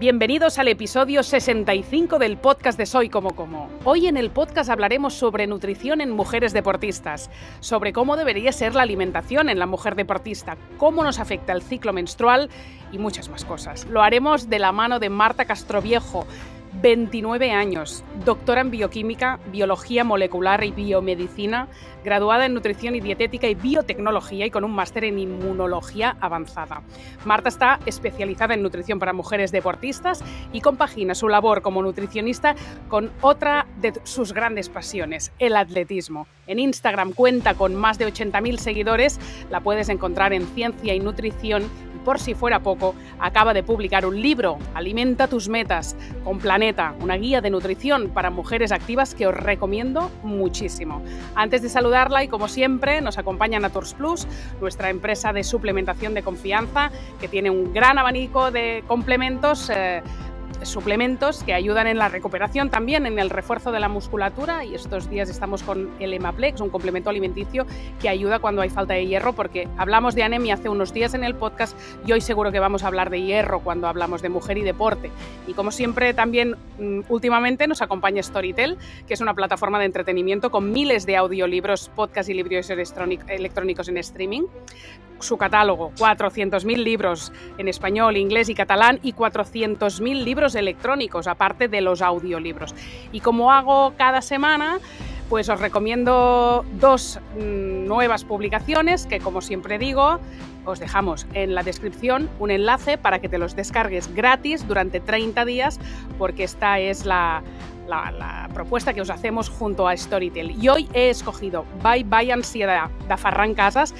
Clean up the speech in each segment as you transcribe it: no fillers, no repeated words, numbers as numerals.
Bienvenidos al episodio 65 del podcast de Soy Como Como. Hoy en el podcast hablaremos sobre nutrición en mujeres deportistas, sobre cómo debería ser la alimentación en la mujer deportista, cómo nos afecta el ciclo menstrual y muchas más cosas. Lo haremos de la mano de Marta Castroviejo, 29 años, doctora en bioquímica, biología molecular y biomedicina, graduada en nutrición y dietética y biotecnología y con un máster en inmunología avanzada. Marta está especializada en nutrición para mujeres deportistas y compagina su labor como nutricionista con otra de sus grandes pasiones, el atletismo. En Instagram cuenta con más de 80.000 seguidores, la puedes encontrar en Ciencia y Nutrición. Por si fuera poco, acaba de publicar un libro, Alimenta tus metas, con Planeta, una guía de nutrición para mujeres activas que os recomiendo muchísimo. Antes de saludarla, y como siempre, nos acompaña Naturs Plus, nuestra empresa de suplementación de confianza, que tiene un gran abanico de suplementos que ayudan en la recuperación, también en el refuerzo de la musculatura, y estos días estamos con el Hemaplex, un complemento alimenticio que ayuda cuando hay falta de hierro, porque hablamos de anemia hace unos días en el podcast y hoy seguro que vamos a hablar de hierro cuando hablamos de mujer y deporte. Y como siempre también últimamente nos acompaña Storytel, que es una plataforma de entretenimiento con miles de audiolibros, podcasts y libros electrónicos en streaming. Su catálogo, 400.000 libros en español, inglés y catalán y 400.000 libros electrónicos, aparte de los audiolibros. Y como hago cada semana, pues os recomiendo dos nuevas publicaciones que, como siempre digo, os dejamos en la descripción un enlace para que te los descargues gratis durante 30 días, porque esta es la propuesta que os hacemos junto a Storytel. Y hoy he escogido Bye Bye Ansiedad, de Ferran Casas,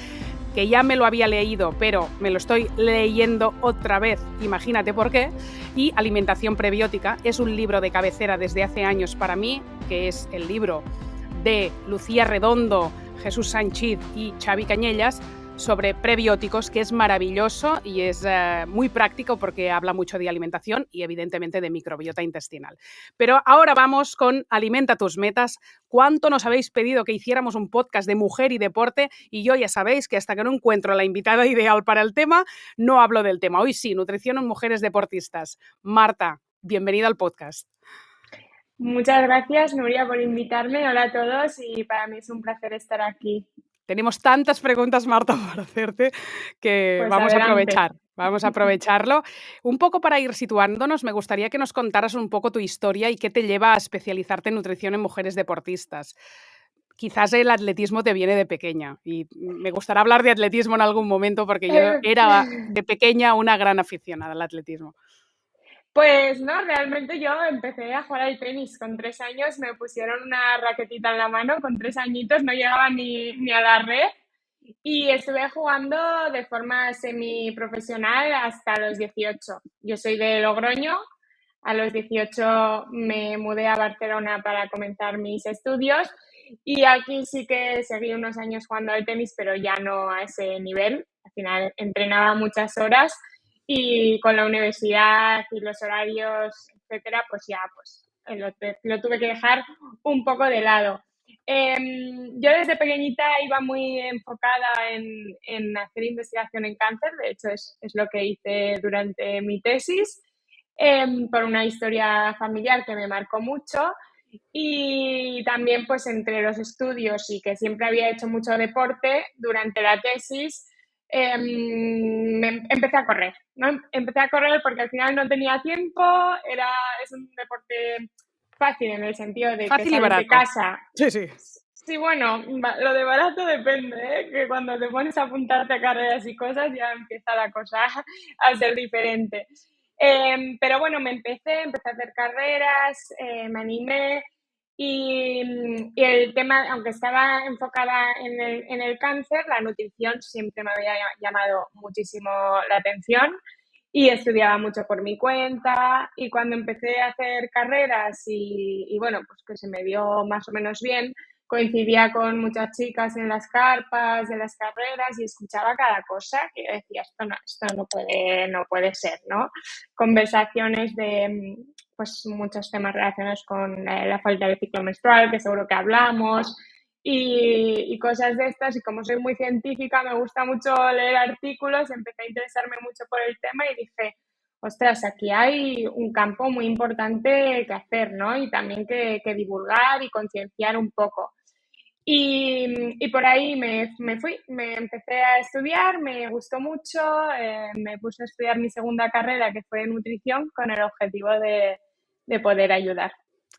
que ya me lo había leído, pero me lo estoy leyendo otra vez, imagínate por qué, y Alimentación Prebiótica. Es un libro de cabecera desde hace años para mí, que es el libro de Lucía Redondo, Jesús Sanchid y Xavi Cañellas, sobre prebióticos, que es maravilloso y es muy práctico porque habla mucho de alimentación y evidentemente de microbiota intestinal. Pero ahora vamos con Alimenta tus metas. ¿Cuánto nos habéis pedido que hiciéramos un podcast de mujer y deporte? Y yo ya sabéis que hasta que no encuentro la invitada ideal para el tema, no hablo del tema. Hoy sí, nutrición en mujeres deportistas. Marta, bienvenida al podcast. Muchas gracias, Nuria, por invitarme. Hola a todos y para mí es un placer estar aquí. Tenemos tantas preguntas, Marta, para hacerte que Pues vamos adelante. Vamos a aprovecharlo. Un poco para ir situándonos, me gustaría que nos contaras un poco tu historia y qué te lleva a especializarte en nutrición en mujeres deportistas. Quizás el atletismo te viene de pequeña y me gustaría hablar de atletismo en algún momento porque yo era de pequeña una gran aficionada al atletismo. Pues no, realmente yo empecé a jugar al tenis con 3 años, me pusieron una raquetita en la mano, con 3 añitos no llegaba ni a la red y estuve jugando de forma semiprofesional hasta los 18. Yo soy de Logroño, a los 18 me mudé a Barcelona para comenzar mis estudios y aquí sí que seguí unos años jugando al tenis, pero ya no a ese nivel. Al final entrenaba muchas horas y con la universidad y los horarios, etcétera, pues ya lo tuve que dejar un poco de lado. Yo desde pequeñita iba muy enfocada en hacer investigación en cáncer, de hecho es lo que hice durante mi tesis, por una historia familiar que me marcó mucho y también pues entre los estudios y que siempre había hecho mucho deporte durante la tesis. Empecé a correr, ¿no? Empecé a correr porque al final no tenía tiempo, es un deporte fácil en el sentido de Fácil que y sales de barato. casa. Sí. Sí, bueno, lo de barato depende, ¿eh? Que cuando te pones a apuntarte a carreras y cosas ya empieza la cosa a ser diferente. Pero bueno, empecé a hacer carreras, me animé y el tema, aunque estaba enfocada en el cáncer, la nutrición siempre me había llamado muchísimo la atención y estudiaba mucho por mi cuenta y cuando empecé a hacer carreras y bueno, pues que se me dio más o menos bien, coincidía con muchas chicas en las carpas, en las carreras y escuchaba cada cosa que decía, esto no puede ser, ¿no? Conversaciones de pues muchos temas relacionados con la falta de ciclo menstrual, que seguro que hablamos, y cosas de estas. Y como soy muy científica, me gusta mucho leer artículos, empecé a interesarme mucho por el tema y dije, ostras, aquí hay un campo muy importante que hacer, ¿no? Y también que divulgar y concienciar un poco. Y por ahí me fui, me empecé a estudiar, me gustó mucho, me puse a estudiar mi segunda carrera, que fue nutrición, con el objetivo de poder ayudar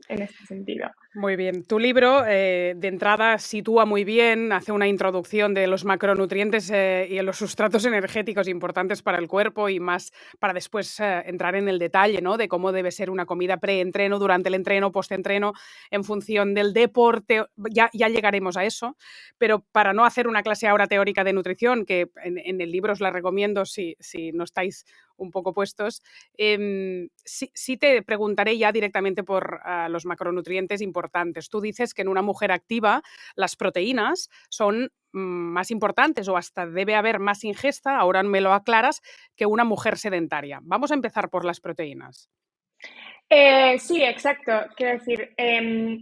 en este sentido. Muy bien. Tu libro, de entrada, sitúa muy bien, hace una introducción de los macronutrientes y de los sustratos energéticos importantes para el cuerpo y más para después entrar en el detalle, ¿no? De cómo debe ser una comida pre-entreno, durante el entreno, post-entreno, en función del deporte. Ya llegaremos a eso, pero para no hacer una clase ahora teórica de nutrición, que en el libro os la recomiendo si no estáis un poco puestos, sí te preguntaré ya directamente por los macronutrientes importantes. Tú dices que en una mujer activa las proteínas son más importantes o hasta debe haber más ingesta, ahora me lo aclaras, que una mujer sedentaria. Vamos a empezar por las proteínas. Sí, exacto. Quiero decir,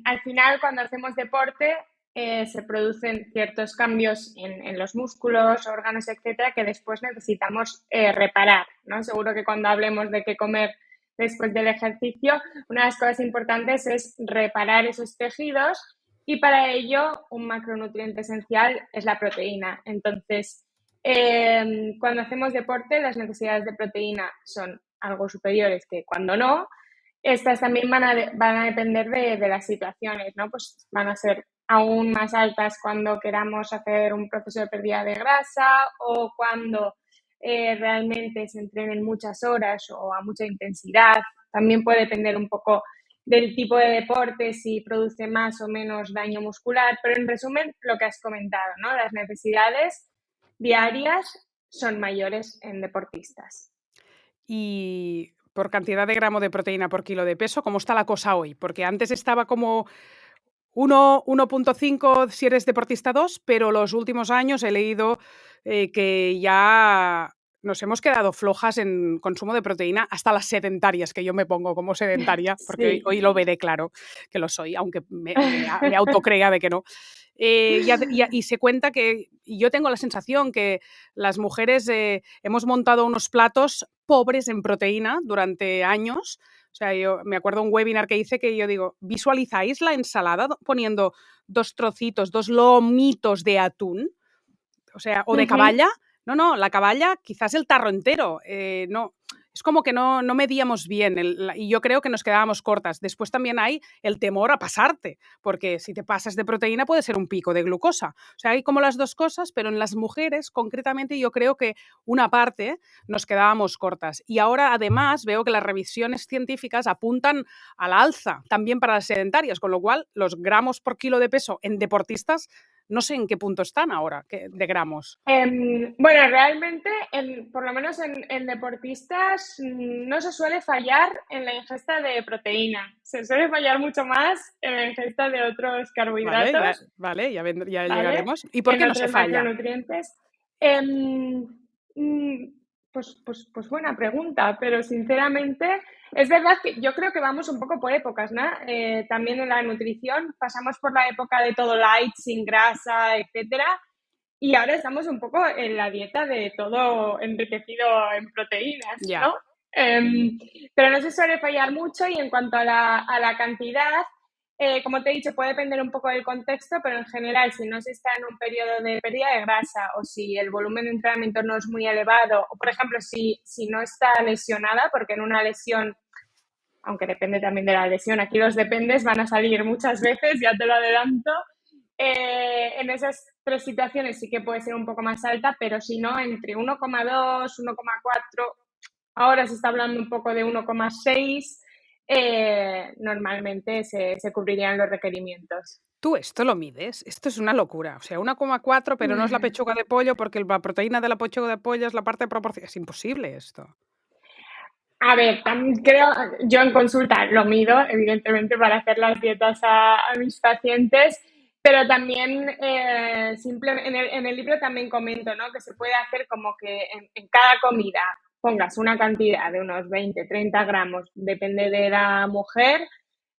al final cuando hacemos deporte se producen ciertos cambios en los músculos, órganos, etcétera, que después necesitamos reparar, ¿no? Seguro que cuando hablemos de qué comer después del ejercicio, una de las cosas importantes es reparar esos tejidos y para ello un macronutriente esencial es la proteína. Entonces, cuando hacemos deporte, las necesidades de proteína son algo superiores que cuando no. Estas también van a depender de las situaciones, ¿no? Pues van a ser aún más altas cuando queramos hacer un proceso de pérdida de grasa o cuando realmente se entrenen muchas horas o a mucha intensidad. También puede depender un poco del tipo de deporte, si produce más o menos daño muscular, pero en resumen, lo que has comentado, ¿no? Las necesidades diarias son mayores en deportistas. Y por cantidad de gramo de proteína por kilo de peso, ¿cómo está la cosa hoy? Porque antes estaba como 1,5 si eres deportista 2, pero los últimos años he leído que ya nos hemos quedado flojas en consumo de proteína, hasta las sedentarias, que yo me pongo como sedentaria, porque hoy, Sí. hoy lo veré claro que lo soy, aunque me autocrea de que no. Y se cuenta que, y yo tengo la sensación que las mujeres hemos montado unos platos pobres en proteína durante años. O sea, yo me acuerdo un webinar que hice que yo digo, ¿visualizáis la ensalada poniendo 2 trocitos, 2 lomitos de atún? O sea, o de Ujú. caballa. No, la caballa quizás el tarro entero. No, es como que no medíamos bien y yo creo que nos quedábamos cortas. Después también hay el temor a pasarte, porque si te pasas de proteína puede ser un pico de glucosa. O sea, hay como las dos cosas, pero en las mujeres concretamente yo creo que una parte nos quedábamos cortas. Y ahora además veo que las revisiones científicas apuntan al alza también para las sedentarias, con lo cual los gramos por kilo de peso en deportistas no sé en qué punto están ahora de gramos. Bueno, realmente, por lo menos en deportistas, no se suele fallar en la ingesta de proteína. Se suele fallar mucho más en la ingesta de otros Vale, carbohidratos, ya ¿vale? llegaremos. ¿Y por En qué no se otros falla? macronutrientes. Em, pues buena pregunta, pero sinceramente es verdad que yo creo que vamos un poco por épocas, ¿no? También en la nutrición pasamos por la época de todo light, sin grasa, etcétera, y ahora estamos un poco en la dieta de todo enriquecido en proteínas, Ya. ¿no? Em, pero no se suele fallar mucho y en cuanto a la cantidad, como te he dicho, puede depender un poco del contexto, pero en general, si no se está en un periodo de pérdida de grasa o si el volumen de entrenamiento no es muy elevado, o por ejemplo, si no está lesionada, porque en una lesión, aunque depende también de la lesión, aquí los dependes van a salir muchas veces, ya te lo adelanto. En esas tres situaciones sí que puede ser un poco más alta, pero si no, entre 1,2, 1,4, ahora se está hablando un poco de 1,6, normalmente se cubrirían los requerimientos. ¿Tú esto lo mides? Esto es una locura. O sea, 1,4, pero no es la pechuga de pollo porque la proteína de la pechuga de pollo es la parte proporcional. Es imposible esto. A ver, también creo, yo en consulta lo mido, evidentemente, para hacer las dietas a mis pacientes, pero también en el libro también comento, ¿no? Que se puede hacer como que en cada comida pongas una cantidad de unos 20, 30 gramos, depende de la mujer,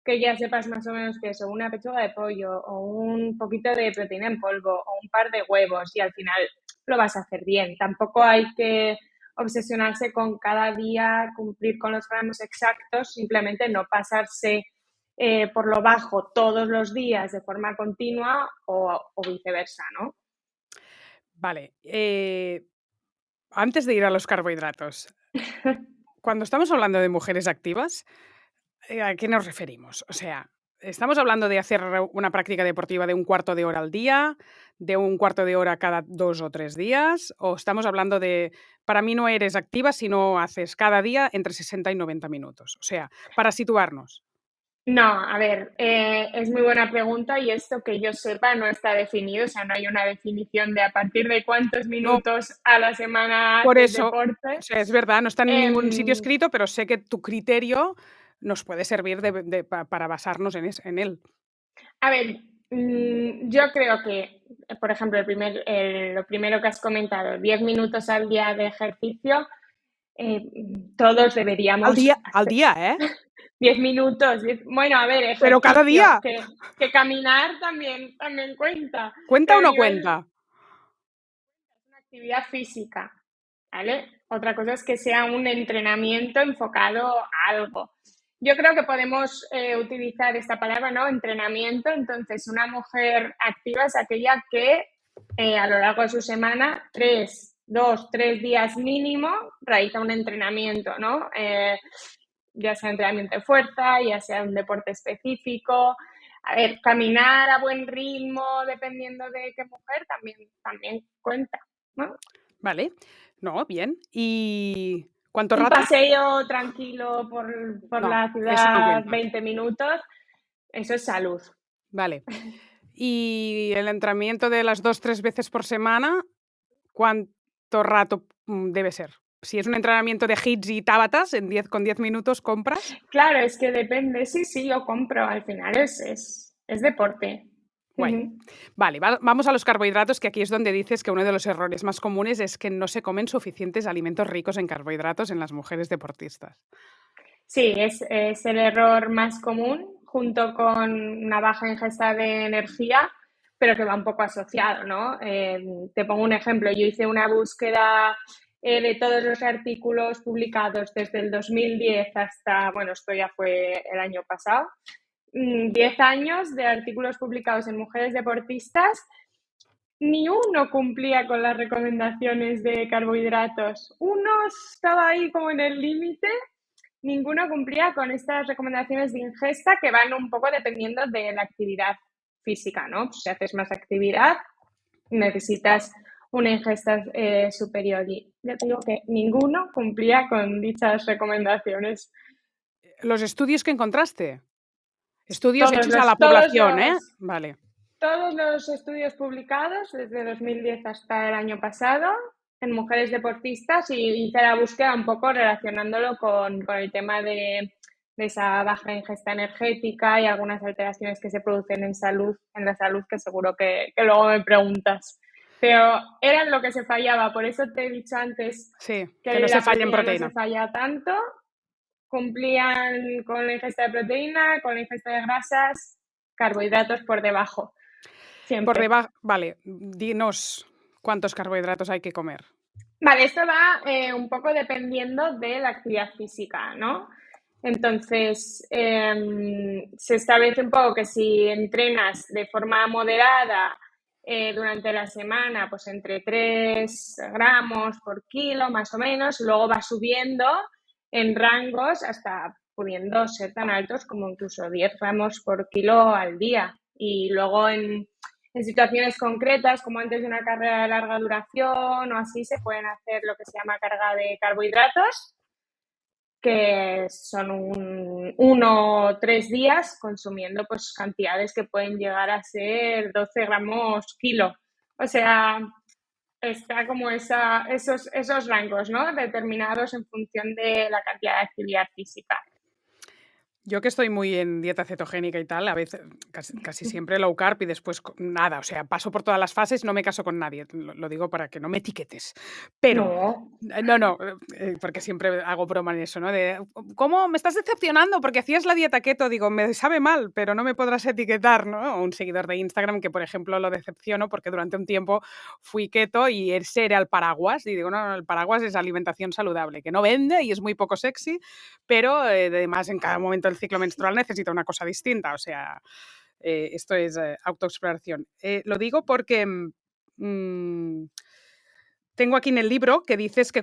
que ya sepas más o menos que eso, una pechuga de pollo o un poquito de proteína en polvo o un par de huevos y al final lo vas a hacer bien. Tampoco hay que obsesionarse con cada día cumplir con los gramos exactos, simplemente no pasarse por lo bajo todos los días de forma continua o viceversa, ¿no? Vale. Antes de ir a los carbohidratos, cuando estamos hablando de mujeres activas, ¿a qué nos referimos? O sea, ¿estamos hablando de hacer una práctica deportiva de un cuarto de hora al día, de un cuarto de hora cada 2 o 3 días? ¿O estamos hablando de, para mí no eres activa si no haces cada día entre 60 y 90 minutos? O sea, para situarnos. No, a ver, es muy buena pregunta y esto que yo sepa no está definido, o sea, no hay una definición de a partir de cuántos No, minutos a la semana por haces eso, o deporte. sea, es verdad, no está en ningún sitio Em, escrito, pero sé que tu criterio nos puede servir para basarnos en él. a ver, yo creo que, por ejemplo, lo primero que has comentado, 10 minutos al día de ejercicio, eh, todos deberíamos Al hacer día, ¿eh? 10 minutos. Bueno, a ver, Pero cada ejercicio, día. que caminar también cuenta. ¿Cuenta o Pero a no nivel, cuenta? una actividad física, ¿vale? Otra cosa es que sea un entrenamiento enfocado a algo. Yo creo que podemos utilizar esta palabra, ¿no? Entrenamiento. Entonces, una mujer activa es aquella que a lo largo de su semana, 2, 3 días mínimo, realiza un entrenamiento, ¿no? Ya sea entrenamiento de fuerza, ya sea un deporte específico. A ver, caminar a buen ritmo, dependiendo de qué mujer, también cuenta, ¿no? Vale. No, bien. ¿Y cuánto Un rato? paseo tranquilo por No, la eso no ciudad, cuenta. 20 minutos, eso es salud. Vale. ¿Y el entrenamiento de las 2 3 veces por semana, cuánto rato, debe ser? Si es un entrenamiento de hits y tábatas, con 10 minutos compras. Claro, es que depende. Sí, sí, yo compro. Al final es deporte. Guay. Ujú. Vale, vamos a los carbohidratos, que aquí es donde dices que uno de los errores más comunes es que no se comen suficientes alimentos ricos en carbohidratos en las mujeres deportistas. Sí, es el error más común, junto con una baja ingesta de energía, pero que va un poco asociado, ¿no? Te pongo un ejemplo. Yo hice una búsqueda de todos los artículos publicados desde el 2010 hasta, bueno, esto ya fue el año pasado, 10 años de artículos publicados en mujeres deportistas. Ni uno cumplía con las recomendaciones de carbohidratos. Uno estaba ahí como en el límite. Ninguno cumplía con estas recomendaciones de ingesta que van un poco dependiendo de la actividad física, ¿no? Pues si haces más actividad, necesitas una ingesta superior. Y ya te digo que ninguno cumplía con dichas recomendaciones. ¿Los estudios que encontraste? Estudios Todos hechos a los, la todos población, ¿eh? los, Vale. todos los estudios publicados desde 2010 hasta el año pasado en mujeres deportistas y hice la búsqueda un poco relacionándolo con el tema de esa baja ingesta energética y algunas alteraciones que se producen en la salud, que seguro que luego me preguntas. Pero era lo que se fallaba, por eso te he dicho antes Sí, que que no se la falla en proteína no se proteína. falla tanto. Cumplían con la ingesta de proteína, con la ingesta de grasas, carbohidratos por debajo, Por siempre. debajo, vale, dinos cuántos carbohidratos hay que comer. Vale, esto va un poco dependiendo de la actividad física, ¿no? Entonces, se establece un poco que si entrenas de forma moderada durante la semana, pues entre 3 gramos por kilo, más o menos, luego va subiendo en rangos hasta pudiendo ser tan altos como incluso 10 gramos por kilo al día. Y luego en situaciones concretas, como antes de una carrera de larga duración o así, se pueden hacer lo que se llama carga de carbohidratos, que son 1 o 3 días consumiendo pues cantidades que pueden llegar a ser 12 gramos kilo. O sea, está como esos rangos, ¿no? Determinados en función de la cantidad de actividad física. Yo que estoy muy en dieta cetogénica y tal, a veces casi siempre low carb y después nada, o sea, paso por todas las fases, no me caso con nadie, lo digo para que no me etiquetes. Pero, No, no, porque siempre hago broma en eso, ¿no? De, ¿cómo me estás decepcionando? Porque hacías la dieta keto, digo, me sabe mal, pero no me podrás etiquetar, ¿no? O un seguidor de Instagram que, por ejemplo, lo decepciono porque durante un tiempo fui keto y ese era el paraguas, y digo, no, el paraguas es alimentación saludable, que no vende y es muy poco sexy, pero además en cada momento del ciclo menstrual necesita una cosa distinta, o sea, esto es autoexploración. Lo digo porque tengo aquí en el libro que dices que,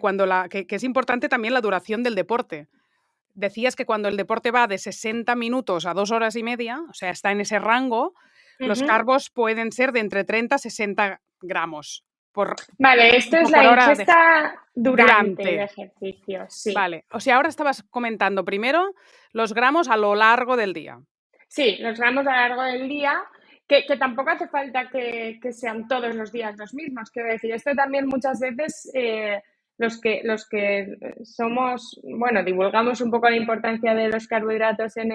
que es importante también la duración del deporte. Decías que cuando el deporte va de 60 minutos a 2 horas y media, o sea, está en ese rango, los carbos pueden ser de entre 30 a 60 gramos Vale, esto es la por hora ingesta durante el durante. ejercicio, sí. Vale, o sea, ahora estabas comentando primero los gramos a lo largo del día. Sí, los gramos a lo largo del día, que tampoco hace falta que sean todos los días los mismos. Quiero decir, esto también muchas veces los que somos, bueno, divulgamos un poco la importancia de los carbohidratos en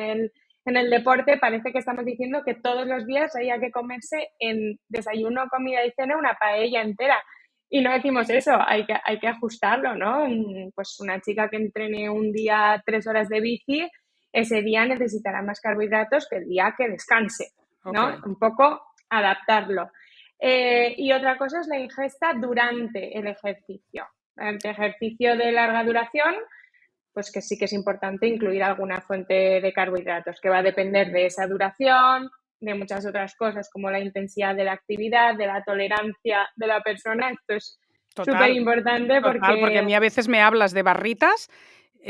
el deporte, parece que estamos diciendo que todos los días haya que comerse en desayuno, comida y cena una paella entera. Y no decimos eso, hay que ajustarlo, ¿no? Pues una chica que entrene un día 3 horas de bici, ese día necesitará más carbohidratos que el día que descanse, ¿no? Ok. Un poco adaptarlo. Y otra cosa es la ingesta durante el ejercicio. Durante ejercicio de larga duración, pues que sí que es importante incluir alguna fuente de carbohidratos, que va a depender de esa duración, de muchas otras cosas, como la intensidad de la actividad, de la tolerancia de la persona. Esto es súper Total, importante total, porque a porque mí a veces me hablas de barritas,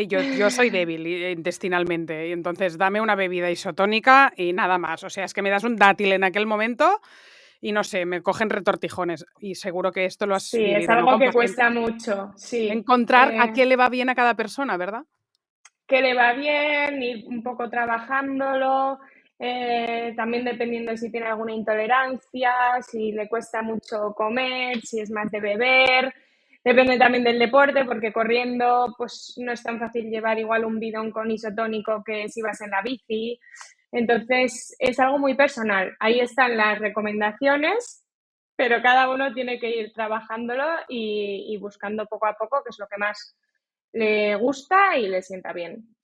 yo soy débil intestinalmente, y entonces dame una bebida isotónica y nada más. O sea, es que me das un dátil en aquel momento y no sé, me cogen retortijones. Y seguro que esto lo has sí, es vivido, ¿no? algo Con que pacientes. cuesta mucho, sí. Encontrar a qué le va bien a cada persona, ¿verdad? Que le va bien, ir un poco trabajándolo, también dependiendo de si tiene alguna intolerancia, si le cuesta mucho comer, si es más de beber. Depende también del deporte, porque corriendo pues no es tan fácil llevar igual un bidón con isotónico que si vas en la bici. Entonces es algo muy personal. Ahí están las recomendaciones, pero cada uno tiene que ir trabajándolo y buscando poco a poco qué es lo que más le gusta y le sienta bien.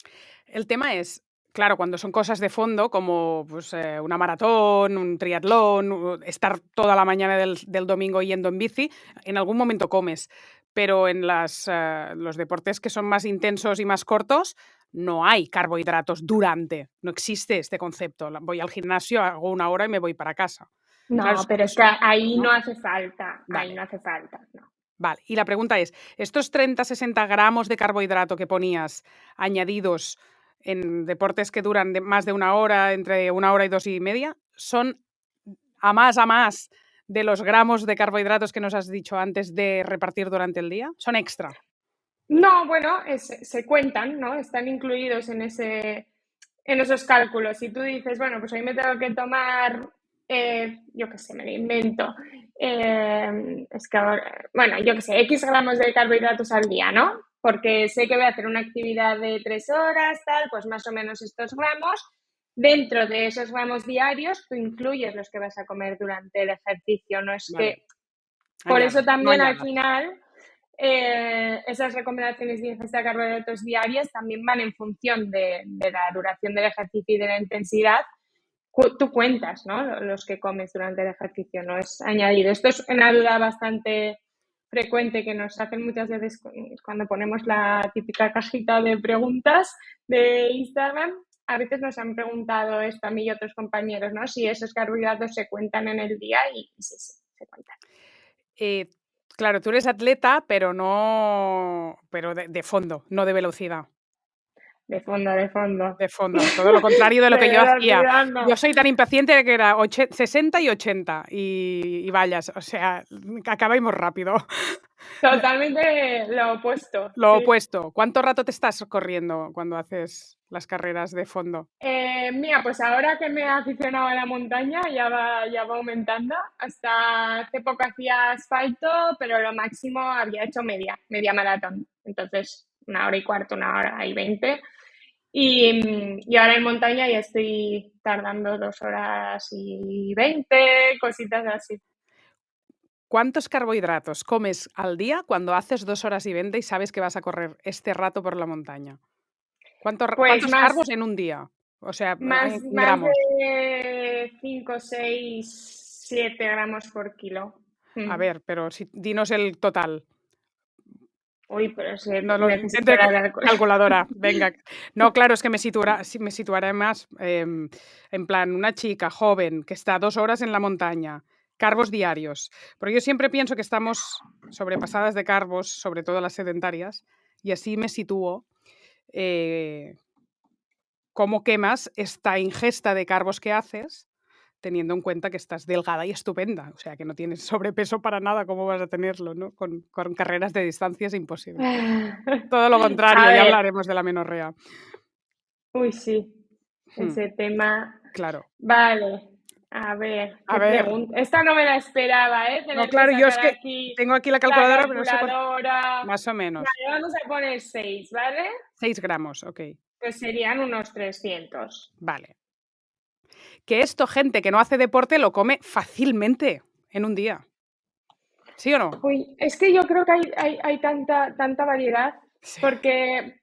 El tema es, claro, cuando son cosas de fondo, como pues, una maratón, un triatlón, estar toda la mañana del domingo yendo en bici, en algún momento comes. Pero en los deportes que son más intensos y más cortos, no hay carbohidratos durante. No existe este concepto. Voy al gimnasio, hago 1 hora y me voy para casa. Claro, No, pero es que ahí ¿no? no hace falta, ahí Vale. no hace falta, no. Vale, y la pregunta es, estos 30-60 gramos de carbohidrato que ponías añadidos en deportes que duran más de 1 hora, entre 1 hora y 2 y media, ¿son a más de los gramos de carbohidratos que nos has dicho antes de repartir durante el día? ¿Son extra? No, bueno, se cuentan, ¿no? Están incluidos en esos cálculos. Si tú dices, bueno, pues hoy me tengo que tomar, yo qué sé, me lo invento, es que ahora, bueno, yo qué sé, X gramos de carbohidratos al día, ¿no? Porque sé que voy a hacer una actividad de 3 horas, tal, pues más o menos estos gramos. Dentro de esos gramos diarios, tú incluyes los que vas a comer durante el ejercicio. No es Vale, que, por eso añado, no también al añadas. final esas recomendaciones de ingesta de carbohidratos diarias también van en función de la duración del ejercicio y de la intensidad. Tú cuentas, ¿no? Los que comes durante el ejercicio, no es añadido. Esto es una duda bastante frecuente que nos hacen muchas veces cuando ponemos la típica cajita de preguntas de Instagram. A veces nos han preguntado esto a mí y otros compañeros, ¿no? Si esos carbohidratos se cuentan en el día y sí, sí, se cuentan. Eh, claro, tú eres atleta, pero no, pero de fondo, no de velocidad. De fondo, de fondo. De fondo, todo lo contrario de lo De que yo hacía. velocidad Yo no. soy tan impaciente que era 60 y 80 y vayas, o sea, acabáis rápido. Totalmente lo opuesto, Lo sí. opuesto, ¿cuánto rato te estás corriendo cuando haces las carreras de fondo? Mira, pues ahora que me he aficionado a la montaña ya va aumentando. Hasta hace poco hacía asfalto, pero lo máximo había hecho media maratón. Entonces, 1 hora y cuarto, 1 hora y 20. Y ahora en montaña ya estoy tardando 2 horas y 20, cositas así. ¿Cuántos carbohidratos comes al día cuando haces 2 horas y 20 y sabes que vas a correr este rato por la montaña? Pues ¿Cuántos más, carbos en un día? O sea, más, en más gramos. de 5, 6, 7 gramos por kilo. A Mm. ver, pero dinos el total. Uy, pero si No lo necesito intente la calculadora. calculadora, venga. No, claro, es que me situaré más en plan, una chica joven que está 2 horas en la montaña, carbos diarios. Porque yo siempre pienso que estamos sobrepasadas de carbos, sobre todo las sedentarias, y así me sitúo eh, cómo quemas esta ingesta de carbos que haces, teniendo en cuenta que estás delgada y estupenda, o sea, que no tienes sobrepeso para nada, ¿cómo vas a tenerlo, no? Con carreras de distancia es imposible. Todo lo A contrario, ya ver, hablaremos de la menorrea. uy, sí, Hmm, ese tema. claro. Vale, a ver, A qué ver, pregunta. Esta no me la esperaba, ¿eh? no, Tener que claro, yo es sacar que aquí tengo aquí la la calculadora, pero no sé cuánto. calculadora. Más o menos. Vale, vamos a poner 6, ¿vale? 6 gramos, ok. Pues serían unos 300. Vale. Que esto, gente que no hace deporte, lo come fácilmente en un día. ¿Sí o no? Uy, es que yo creo que hay tanta variedad, Sí. porque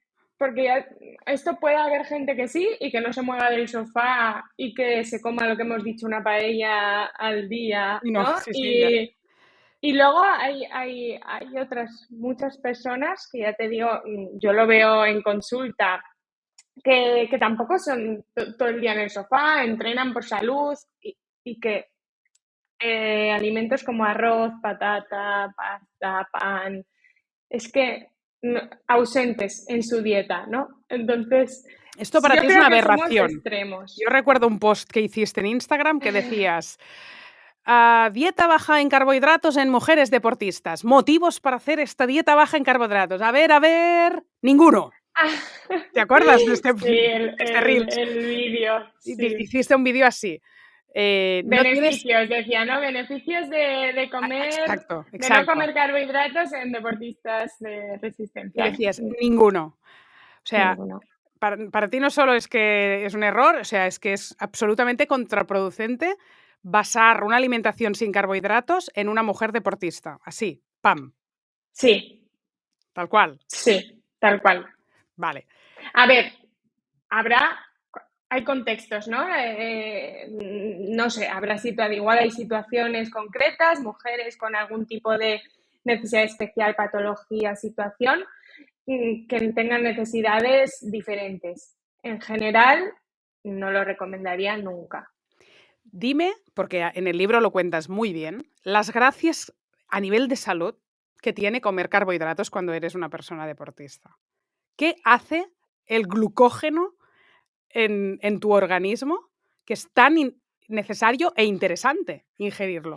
esto puede haber gente que sí y que no se mueva del sofá y que se coma lo que hemos dicho, una paella al día, Y no, ¿no? sí, sí, ya. Y luego hay otras muchas personas que ya te digo, yo lo veo en consulta, que tampoco son todo el día en el sofá, entrenan por salud y que alimentos como arroz, patata, pasta, pan, es que ausentes en su dieta, ¿no? Entonces, Esto para yo ti es creo una que somos aberración. Yo extremos. recuerdo un post que hiciste en Instagram que decías, dieta baja en carbohidratos en mujeres deportistas. Motivos para hacer esta dieta baja en carbohidratos. A ver, ninguno. ¿Te acuerdas de este, Sí, de este Reels? el vídeo, sí. Hiciste un vídeo así. No tienes. Beneficios, decía, ¿no? Beneficios de comer, Exacto, de no exacto. comer carbohidratos en deportistas de Y resistencia. decías, ninguno. O sea, Ninguno. para ti no solo es que es un error, o sea, es que es absolutamente contraproducente basar una alimentación sin carbohidratos en una mujer deportista. Así, pam, Sí, tal cual. sí, tal cual. Vale. A ver, habrá, hay contextos, ¿no? No sé, igual hay situaciones concretas, mujeres con algún tipo de necesidad especial, patología, situación, que tengan necesidades diferentes. En general, no lo recomendaría nunca. Dime, porque en el libro lo cuentas muy bien, las gracias a nivel de salud que tiene comer carbohidratos cuando eres una persona deportista. ¿Qué hace el glucógeno en tu organismo que es tan necesario e interesante ingerirlo?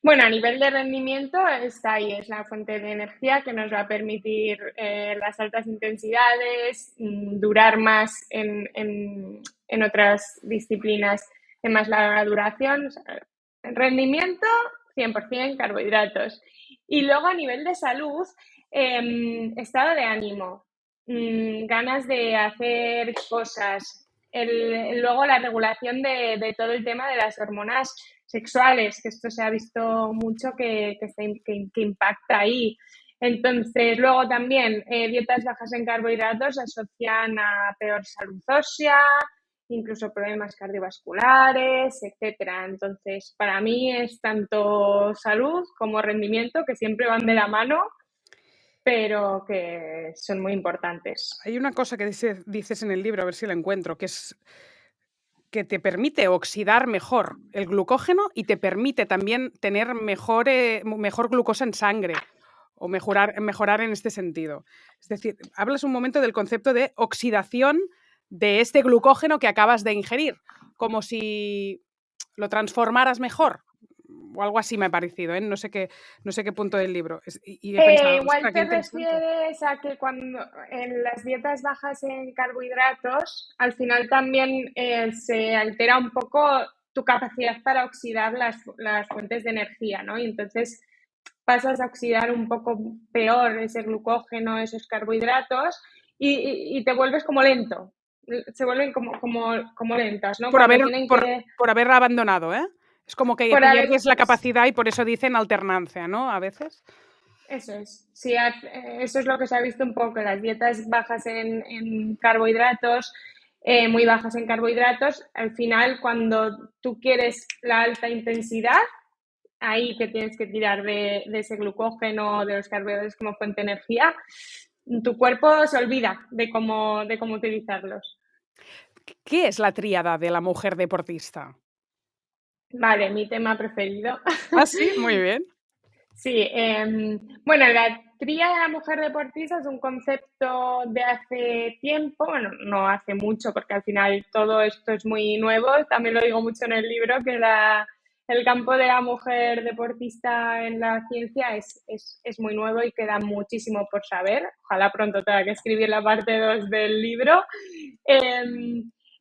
Bueno, a nivel de rendimiento está ahí, es la fuente de energía que nos va a permitir las altas intensidades, durar más en otras disciplinas en más larga duración. O sea, rendimiento, 100% carbohidratos. Y luego a nivel de salud, estado de ánimo, ganas de hacer cosas, luego la regulación de todo el tema de las hormonas sexuales, que esto se ha visto mucho que impacta ahí. Entonces, luego también dietas bajas en carbohidratos asocian a peor salud ósea, incluso problemas cardiovasculares, etcétera. Entonces, para mí es tanto salud como rendimiento, que siempre van de la mano, pero que son muy importantes. Hay una cosa que dices en el libro, a ver si la encuentro, que es que te permite oxidar mejor el glucógeno y te permite también tener mejor glucosa en sangre o mejorar en este sentido. Es decir, hablas un momento del concepto de oxidación de este glucógeno que acabas de ingerir, como si lo transformaras mejor o algo así me ha parecido, ¿eh? No sé qué punto del libro. Y he pensado, Igual ostras, qué te interesante. refieres a que cuando en las dietas bajas en carbohidratos, al final también se altera un poco tu capacidad para oxidar las fuentes de energía, ¿no? Y entonces pasas a oxidar un poco peor ese glucógeno, esos carbohidratos, y te vuelves como lento. Se vuelven como lentas, ¿no? Por Cuando haber, tienen por, que... por haber abandonado, ¿eh? Es como que Por haber, pierdes la capacidad y por eso dicen alternancia, ¿no? A veces. eso es. Sí, eso es lo que se ha visto un poco. Las dietas bajas en carbohidratos, muy bajas en carbohidratos, al final, cuando tú quieres la alta intensidad, ahí que tienes que tirar de ese glucógeno, de los carbohidratos como fuente de energía, tu cuerpo se olvida de cómo utilizarlos. ¿Qué es la tríada de la mujer deportista? Vale, mi tema preferido. Ah, sí, muy bien. Sí, bueno, la tría de la mujer deportista es un concepto de hace tiempo, bueno, no hace mucho, porque al final todo esto es muy nuevo, también lo digo mucho en el libro, que el campo de la mujer deportista en la ciencia es muy nuevo y queda muchísimo por saber. Ojalá pronto tenga que escribir la parte 2 del libro.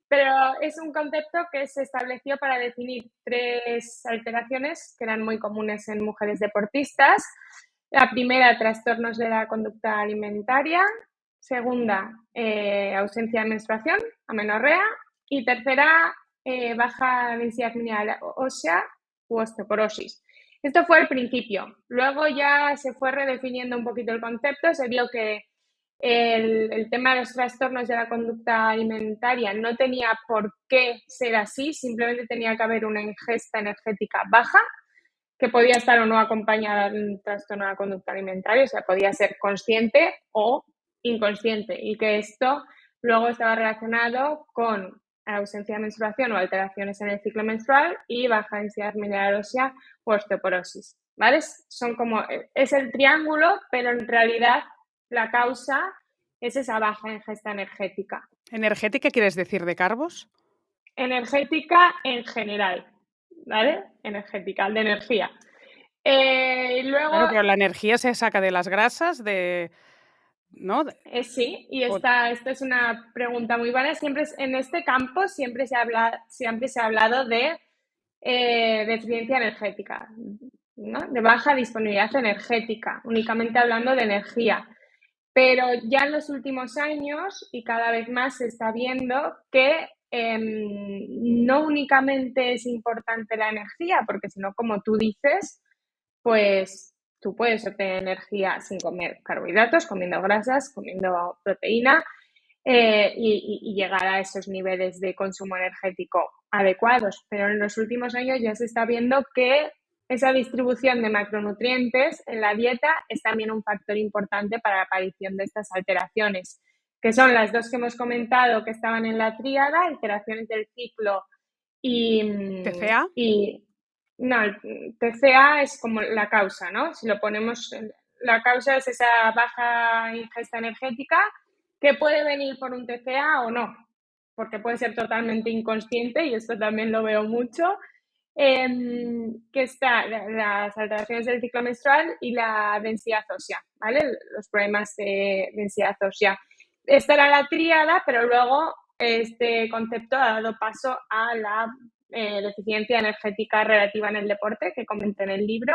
Pero es un concepto que se estableció para definir tres alteraciones que eran muy comunes en mujeres deportistas. La primera, trastornos de la conducta alimentaria. Segunda, ausencia de menstruación, amenorrea. Y tercera, baja densidad mineral ósea u osteoporosis. Esto fue el principio. Luego ya se fue redefiniendo un poquito el concepto. Se vio que el tema de los trastornos de la conducta alimentaria no tenía por qué ser así, simplemente tenía que haber una ingesta energética baja, que podía estar o no acompañada de un trastorno de la conducta alimentaria, o sea, podía ser consciente o inconsciente, y que esto luego estaba relacionado con ausencia de menstruación o alteraciones en el ciclo menstrual y baja densidad mineral ósea o osteoporosis, ¿vale? Es el triángulo, pero en realidad la causa es esa baja ingesta energética. ¿Energética quieres decir de carbos? Energética en general, ¿vale? Energética, de energía. Luego, Claro, pero la energía se saca de las grasas, ¿no? sí, y esta es una pregunta muy buena. En este campo siempre se ha hablado de deficiencia energética, ¿no? De baja disponibilidad energética, únicamente hablando de energía. Pero ya en los últimos años y cada vez más se está viendo que no únicamente es importante la energía, porque si no, como tú dices, pues tú puedes obtener energía sin comer carbohidratos, comiendo grasas, comiendo proteína y llegar a esos niveles de consumo energético adecuados. Pero en los últimos años ya se está viendo que esa distribución de macronutrientes en la dieta es también un factor importante para la aparición de estas alteraciones, que son las dos que hemos comentado que estaban en la tríada, alteraciones del ciclo TCA. y no, el TCA es como la causa, ¿no? Si lo ponemos, la causa es esa baja ingesta energética que puede venir por un TCA o no, porque puede ser totalmente inconsciente y esto también lo veo mucho, que está las alteraciones del ciclo menstrual y la densidad ósea, ¿vale? Los problemas de densidad ósea. Esta era la tríada, pero luego este concepto ha dado paso a la deficiencia energética relativa en el deporte, que comenté en el libro.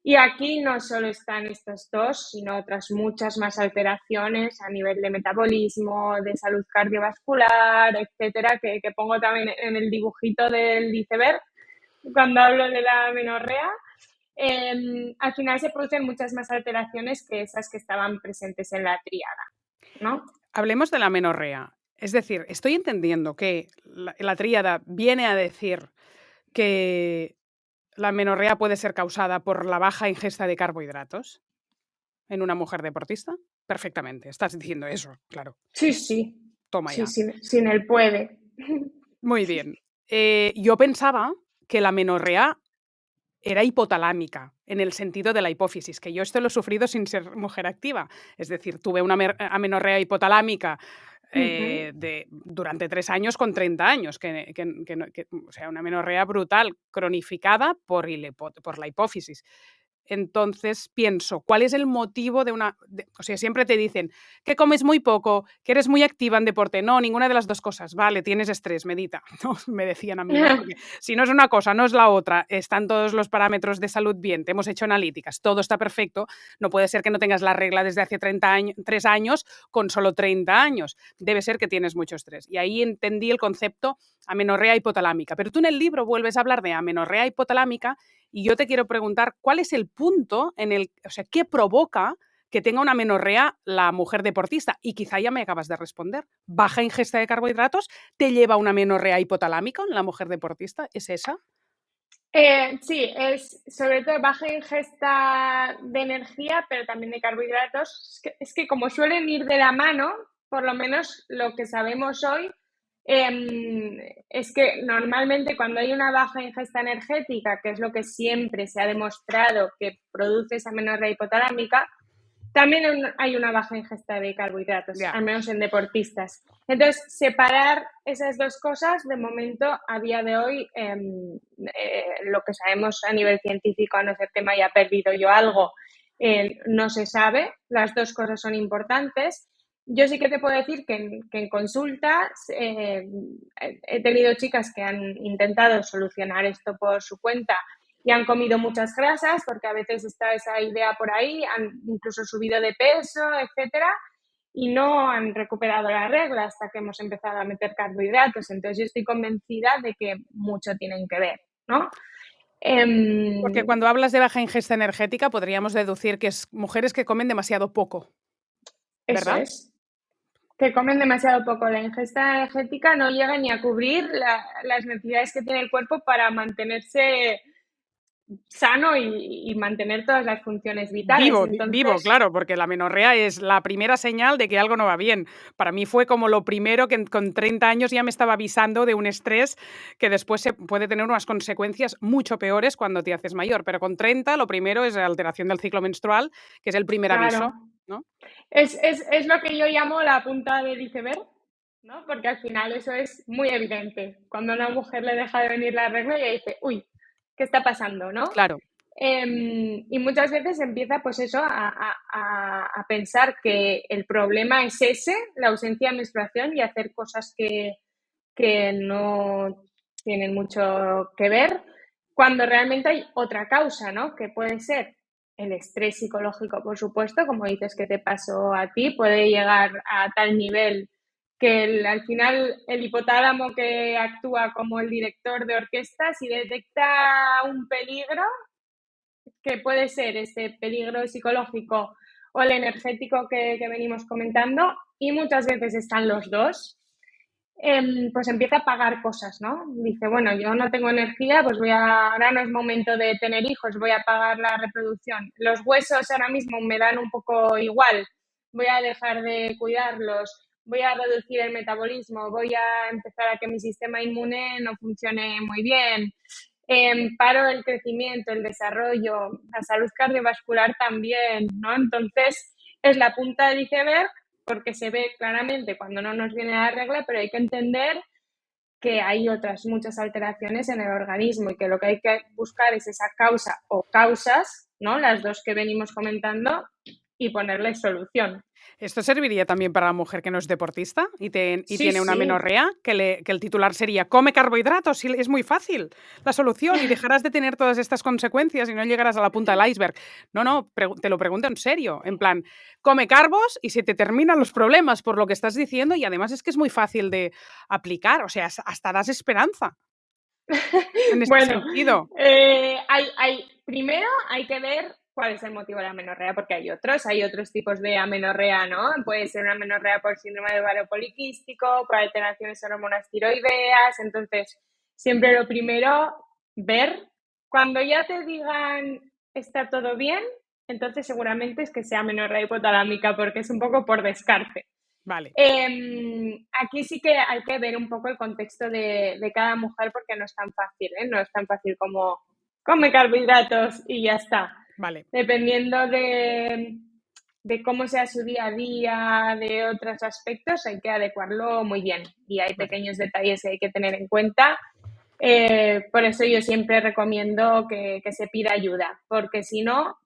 Y aquí no solo están estos dos, sino otras muchas más alteraciones a nivel de metabolismo, de salud cardiovascular, etcétera, que pongo también en el dibujito del iceberg cuando hablo de la menorrea. Al final se producen muchas más alteraciones que esas que estaban presentes en la tríada, ¿no? Hablemos de la menorrea. Es decir, estoy entendiendo que la tríada viene a decir que la menorrea puede ser causada por la baja ingesta de carbohidratos en una mujer deportista. Perfectamente, estás diciendo eso, claro. Sí, sí. Toma Sí, ya. sin el puede. Muy bien. Yo pensaba que la menorrea era hipotalámica, en el sentido de la hipófisis, que yo esto lo he sufrido sin ser mujer activa. Es decir, tuve una amenorrea hipotalámica durante 3 años con 30 años, o sea, una amenorrea brutal, cronificada por la hipófisis. entonces pienso, ¿cuál es el motivo de o sea, siempre te dicen que comes muy poco, que eres muy activa en deporte. No, ninguna de las dos cosas. Vale, tienes estrés, medita. No, me decían a mí, ¿no? Porque si no es una cosa, no es la otra, están todos los parámetros de salud bien, te hemos hecho analíticas, todo está perfecto, no puede ser que no tengas la regla desde hace 3 años con solo 30 años. Debe ser que tienes mucho estrés. Y ahí entendí el concepto amenorrea hipotalámica. Pero tú en el libro vuelves a hablar de amenorrea hipotalámica y yo te quiero preguntar cuál es el punto o sea, qué provoca que tenga una amenorrea la mujer deportista. Y quizá ya me acabas de responder. ¿Baja ingesta de carbohidratos te lleva a una amenorrea hipotalámica en la mujer deportista? ¿Es esa? Sí, es sobre todo baja ingesta de energía, pero también de carbohidratos. Es que como suelen ir de la mano, por lo menos lo que sabemos hoy, es que normalmente cuando hay una baja ingesta energética, que es lo que siempre se ha demostrado que produce esa amenorrea hipotalámica, también hay una baja ingesta de carbohidratos, Ya. al menos en deportistas. Entonces, separar esas dos cosas, de momento, a día de hoy, lo que sabemos a nivel científico, a no ser que me haya perdido yo algo, no se sabe. Las dos cosas son importantes. Yo sí que te puedo decir que en consultas he tenido chicas que han intentado solucionar esto por su cuenta y han comido muchas grasas, porque a veces está esa idea por ahí, han incluso subido de peso, etcétera, y no han recuperado la regla hasta que hemos empezado a meter carbohidratos. Entonces yo estoy convencida de que mucho tienen que ver, ¿no? Porque cuando hablas de baja ingesta energética podríamos deducir que es mujeres que comen demasiado poco, Eso ¿verdad? es. Que comen demasiado poco. La ingesta energética no llega ni a cubrir las necesidades que tiene el cuerpo para mantenerse sano y mantener todas las funciones vitales. Vivo, Entonces, claro, porque la amenorrea es la primera señal de que algo no va bien. Para mí fue como lo primero que con 30 años ya me estaba avisando de un estrés que después se puede tener unas consecuencias mucho peores cuando te haces mayor. Pero con 30 lo primero es la alteración del ciclo menstrual, que es el primer claro, aviso, ¿no? es lo que yo llamo la punta del iceberg, ¿no? Porque al final eso es muy evidente. Cuando a una mujer le deja de venir la regla, ella dice, uy, ¿qué está pasando, no? Claro, Y muchas veces empieza pues eso a pensar que el problema es ese, la ausencia de menstruación, y hacer cosas que no tienen mucho que ver, cuando realmente hay otra causa, ¿no? Que puede ser el estrés psicológico, por supuesto, como dices que te pasó a ti, puede llegar a tal nivel que al final el hipotálamo, que actúa como el director de orquesta, si detecta un peligro, que puede ser ese peligro psicológico o el energético que venimos comentando, y muchas veces están los dos, pues empieza a pagar cosas, ¿no? Dice, bueno, yo no tengo energía, pues ahora no es momento de tener hijos, voy a pagar la reproducción. Los huesos ahora mismo me dan un poco igual, voy a dejar de cuidarlos, voy a reducir el metabolismo, voy a empezar a que mi sistema inmune no funcione muy bien, paro el crecimiento, el desarrollo, la salud cardiovascular también, ¿no? Entonces, es la punta del iceberg, porque se ve claramente cuando no nos viene la regla, pero hay que entender que hay otras muchas alteraciones en el organismo y que lo que hay que buscar es esa causa o causas, ¿no? Las dos que venimos comentando, y ponerle solución. ¿esto serviría también para la mujer que no es deportista y Sí, tiene una sí. amenorrea? Que el titular sería come carbohidratos, y es muy fácil la solución y dejarás de tener todas estas consecuencias y no llegarás a la punta del iceberg. No, no, te lo pregunto en serio, en plan, come carbos y se te terminan los problemas por lo que estás diciendo, y además es que es muy fácil de aplicar, o sea, hasta das esperanza en ese Bueno, sentido. primero hay que ver cuál es el motivo de la amenorrea, porque hay otros tipos de amenorrea, ¿no? Puede ser una amenorrea por síndrome de ovario poliquístico, por alteraciones en hormonas tiroideas. Entonces, siempre lo primero, ver. Cuando ya te digan está todo bien, entonces seguramente es que sea amenorrea hipotalámica, porque es un poco por descarte. Vale, Aquí sí que hay que ver un poco el contexto de cada mujer, porque no es tan fácil, ¿eh? No es tan fácil como come carbohidratos y ya está. vale. Dependiendo de cómo sea su día a día, de otros aspectos, hay que adecuarlo muy bien. Y hay Vale. pequeños detalles que hay que tener en cuenta. Por eso yo siempre recomiendo que se pida ayuda, porque si no,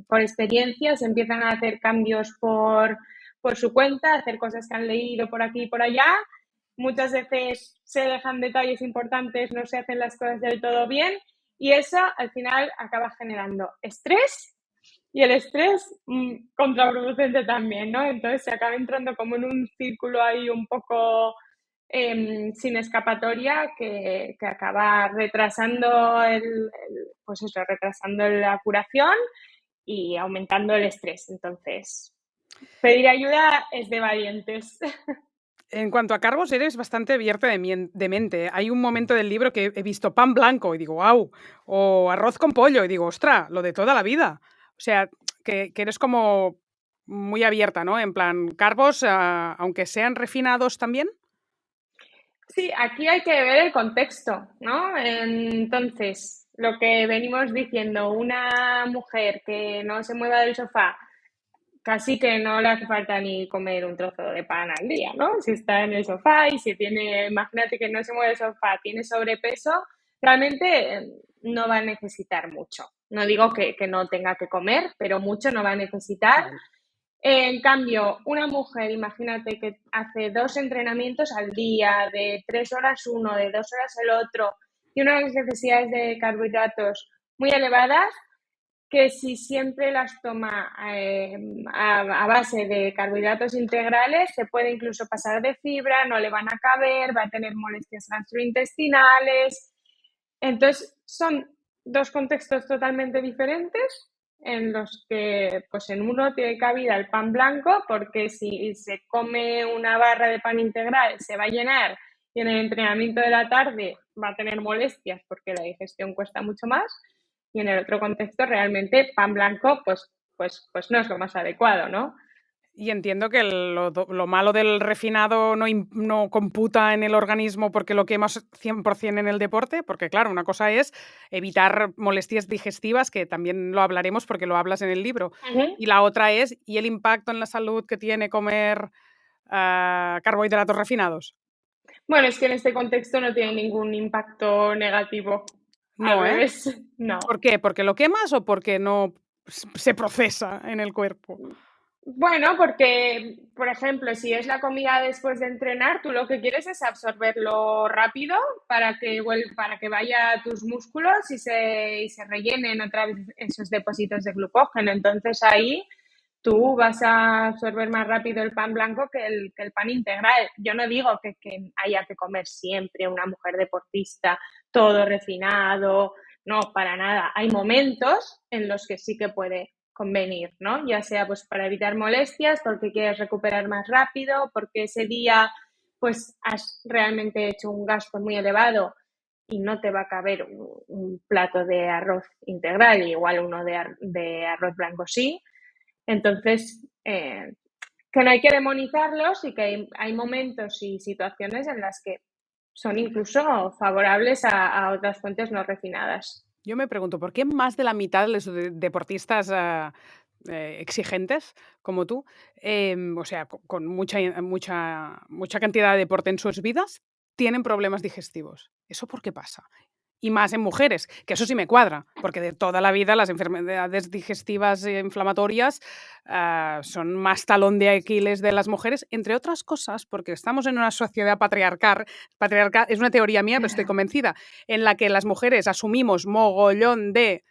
por experiencia se empiezan a hacer cambios por su cuenta, hacer cosas que han leído por aquí y por allá. Muchas veces se dejan detalles importantes, no se hacen las cosas del todo bien y eso al final acaba generando estrés y el estrés contraproducente también, ¿no? Entonces se acaba entrando como en un círculo ahí un poco sin escapatoria que acaba retrasando pues eso, retrasando la curación y aumentando el estrés. Entonces, pedir ayuda es de valientes. En cuanto a cargos, eres bastante abierta de mente. Hay un momento del libro que he visto pan blanco y digo, wow, o arroz con pollo y digo, ostra, lo de toda la vida. O sea, que eres como muy abierta, ¿no? En plan, cargos, aunque sean refinados también. Sí, aquí hay que ver el contexto, ¿no? Entonces, lo que venimos diciendo, una mujer que no se mueva del sofá, casi que no le hace falta ni comer un trozo de pan al día, ¿no? Si está en el sofá y si tiene, imagínate que no se mueve el sofá, tiene sobrepeso, realmente no va a necesitar mucho. No digo que no tenga que comer, pero mucho no va a necesitar. Vale. En cambio, una mujer, imagínate que hace 2 entrenamientos al día, de 3 horas uno, de 2 horas el otro, y unas necesidades de carbohidratos muy elevadas, que si siempre las toma a base de carbohidratos integrales, se puede incluso pasar de fibra, no le van a caber, va a tener molestias gastrointestinales. Entonces, son dos contextos totalmente diferentes en los que, pues en uno tiene cabida el pan blanco, porque si se come una barra de pan integral se va a llenar y en el entrenamiento de la tarde va a tener molestias porque la digestión cuesta mucho más. Y en el otro contexto, realmente pan blanco, pues no es lo más adecuado, ¿no? Y entiendo que lo malo del refinado no computa en el organismo porque lo quemas 100% en el deporte, porque claro, una cosa es evitar molestias digestivas, que también lo hablaremos porque lo hablas en el libro, Ujú. y la otra es, ¿y el impacto en la salud que tiene comer carbohidratos refinados? Bueno, es que en este contexto no tiene ningún impacto negativo. Al No, ¿eh? revés, no. ¿Por qué? ¿Porque lo quemas o porque no se procesa en el cuerpo? Bueno, porque, por ejemplo, si es la comida después de entrenar, tú lo que quieres es absorberlo rápido para que vaya a tus músculos y se rellenen otra vez esos depósitos de glucógeno. Entonces ahí tú vas a absorber más rápido el pan blanco que el pan integral. Yo no digo que haya que comer siempre una mujer deportista todo refinado, no, para nada. Hay momentos en los que sí que puede convenir, ¿no? Ya sea pues para evitar molestias, porque quieres recuperar más rápido, porque ese día pues has realmente hecho un gasto muy elevado y no te va a caber un plato de arroz integral, igual uno de arroz blanco sí. Entonces, que no hay que demonizarlos y que hay momentos y situaciones en las que son incluso favorables a otras fuentes no refinadas. Yo me pregunto, ¿por qué más de la mitad de los deportistas exigentes como tú, o sea, con mucha cantidad de deporte en sus vidas, tienen problemas digestivos? ¿Eso por qué pasa? Y más en mujeres, que eso sí me cuadra, porque de toda la vida las enfermedades digestivas e inflamatorias son más talón de Aquiles de las mujeres, entre otras cosas, porque estamos en una sociedad patriarcal, es una teoría mía, pero estoy convencida, en la que las mujeres asumimos mogollón de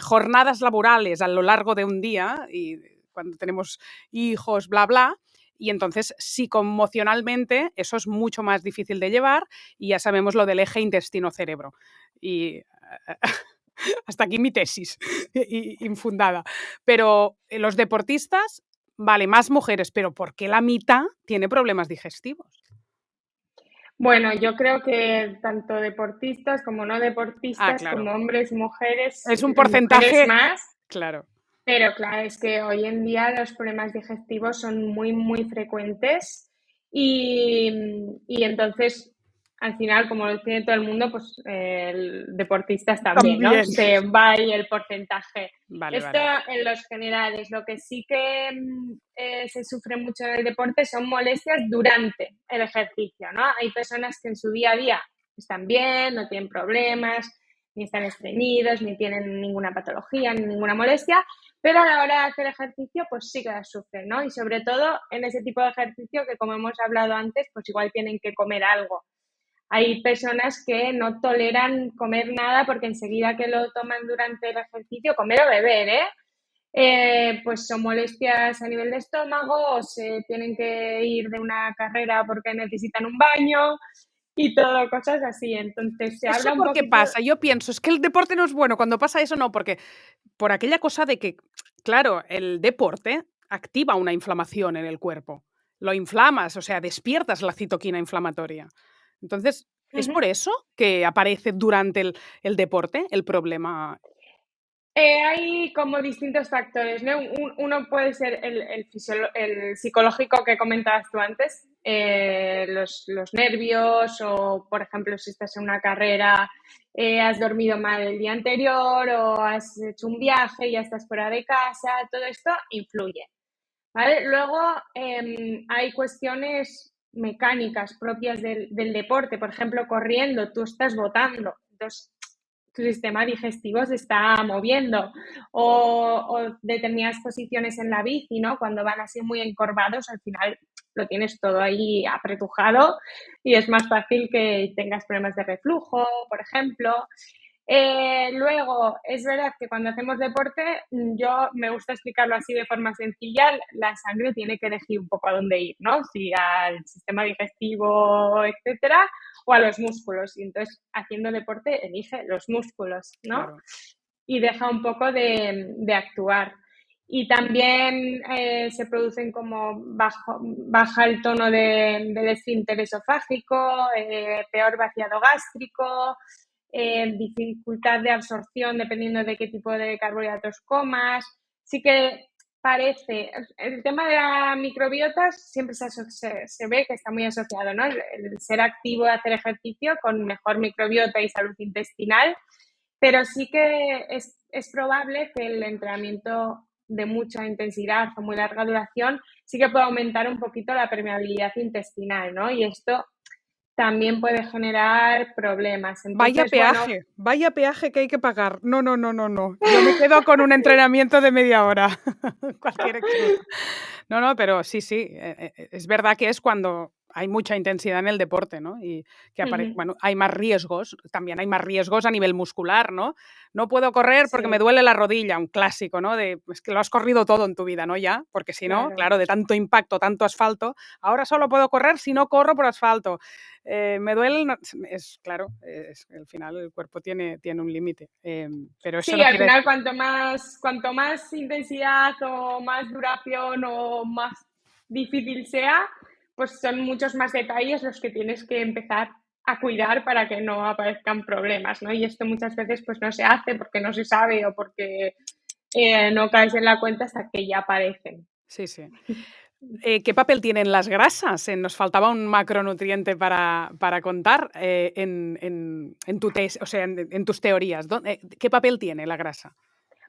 jornadas laborales a lo largo de un día, y cuando tenemos hijos, bla, bla, y entonces psicoemocionalmente eso es mucho más difícil de llevar y ya sabemos lo del eje intestino-cerebro. Y hasta aquí mi tesis infundada. Pero los deportistas, vale, más mujeres, pero ¿por qué la mitad tiene problemas digestivos? Bueno, yo creo que tanto deportistas como no Ah, deportistas, como claro. hombres, mujeres, Es un mujeres porcentaje, más, claro. pero claro, es que hoy en día los problemas digestivos son muy, muy frecuentes y entonces, al final, como lo tiene todo el mundo, pues deportistas también, ¿no? También. Se va ahí el porcentaje. Vale, Esto vale. en los generales. Lo que sí que se sufre mucho en el deporte son molestias durante el ejercicio, ¿no? Hay personas que en su día a día están bien, no tienen problemas, ni están estreñidos, ni tienen ninguna patología, ni ninguna molestia, pero a la hora de hacer ejercicio, pues sí que las sufren, ¿no? Y sobre todo en ese tipo de ejercicio que, como hemos hablado antes, pues igual tienen que comer algo. Hay personas que no toleran comer nada porque enseguida que lo toman durante el ejercicio, comer o beber, pues son molestias a nivel de estómago o se tienen que ir de una carrera porque necesitan un baño y todo, cosas así. Entonces se ¿Eso habla un por qué poquito. pasa? Yo pienso, es que el deporte no es bueno. Cuando pasa eso, no, porque por aquella cosa de que, claro, el deporte activa una inflamación en el cuerpo. Lo inflamas, o sea, despiertas la citoquina inflamatoria. Entonces, ¿es Ujú. por eso que aparece durante el deporte el problema? Hay como distintos factores, ¿no? Uno puede ser el psicológico que comentabas tú antes, los nervios o, por ejemplo, si estás en una carrera, has dormido mal el día anterior o has hecho un viaje y ya estás fuera de casa, todo esto influye, ¿vale? Luego hay cuestiones mecánicas propias del deporte, por ejemplo, corriendo, tú estás botando, entonces tu sistema digestivo se está moviendo o determinadas posiciones en la bici, ¿no? Cuando van así muy encorvados, al final lo tienes todo ahí apretujado y es más fácil que tengas problemas de reflujo, por ejemplo. Luego, es verdad que cuando hacemos deporte, yo me gusta explicarlo así de forma sencilla, la sangre tiene que elegir un poco a dónde ir, ¿no? Si al sistema digestivo, etcétera, o a los músculos. Y entonces, haciendo deporte, elige los músculos, ¿no? Claro. Y deja un poco de actuar. Y también se producen como baja el tono del esfínter esofágico, peor vaciado gástrico, dificultad de absorción dependiendo de qué tipo de carbohidratos comas. Sí que parece, el tema de la microbiota siempre se ve que está muy asociado, ¿no? El ser activo, hacer ejercicio con mejor microbiota y salud intestinal, pero sí que es probable que el entrenamiento de mucha intensidad o muy larga duración sí que puede aumentar un poquito la permeabilidad intestinal, ¿no? Y esto también puede generar problemas. Entonces, bueno, Vaya peaje que hay que pagar. No, no, no, no, no. Yo me quedo con un entrenamiento de media hora. Cualquier excusa. No, no, pero sí, sí, es verdad que es cuando hay mucha intensidad en el deporte, ¿no? Y que bueno, hay más riesgos, también hay más riesgos a nivel muscular, ¿no? No puedo correr porque me sí, duele la rodilla, un clásico, ¿no? Es que lo has corrido todo en tu vida, ¿no? Ya, porque si no, claro. claro, de tanto impacto, tanto asfalto, ahora solo puedo correr si no corro por asfalto. Me duele, es claro, al final el cuerpo tiene un límite, pero eso Sí, no al quiere. final cuanto más intensidad o más duración o más difícil sea, pues son muchos más detalles los que tienes que empezar a cuidar para que no aparezcan problemas, ¿no? Y esto muchas veces pues no se hace porque no se sabe o porque no caes en la cuenta hasta que ya aparecen. Sí, sí. ¿Qué papel tienen las grasas? Nos faltaba un macronutriente para contar en tu o sea, en tus teorías. ¿Qué papel tiene la grasa?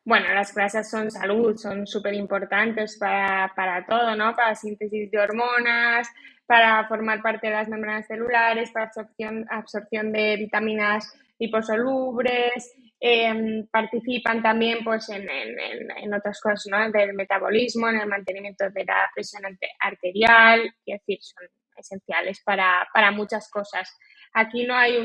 Bueno, las grasas son salud, son súper importantes para todo, ¿no? Para la síntesis de hormonas, para formar parte de las membranas celulares, para absorción de vitaminas liposolubles, participan también pues, en otras cosas, ¿no? Del metabolismo, en el mantenimiento de la presión arterial, es decir, son esenciales para muchas cosas. Aquí no hay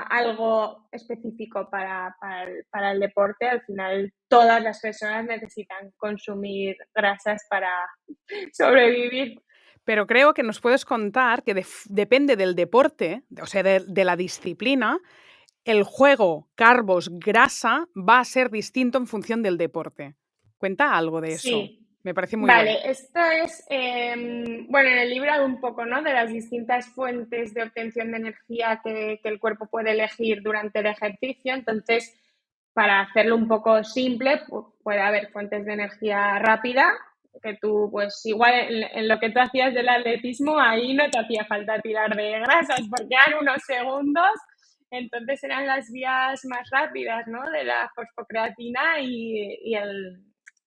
algo específico para el deporte. Al final, todas las personas necesitan consumir grasas para sobrevivir. Pero creo que nos puedes contar que depende del deporte, o sea, de la disciplina, el juego carbos, grasa va a ser distinto en función del deporte. Cuenta algo de eso. Sí. Me parece muy bueno. Vale, esto es, bueno, en el libro hay un poco, ¿no? De las distintas fuentes de obtención de energía que el cuerpo puede elegir durante el ejercicio. Entonces, para hacerlo un poco simple, puede haber fuentes de energía rápida, que tú, pues igual en lo que tú hacías del atletismo, ahí no te hacía falta tirar de grasas, porque eran unos segundos, entonces eran las vías más rápidas, ¿no? De la fosfocreatina y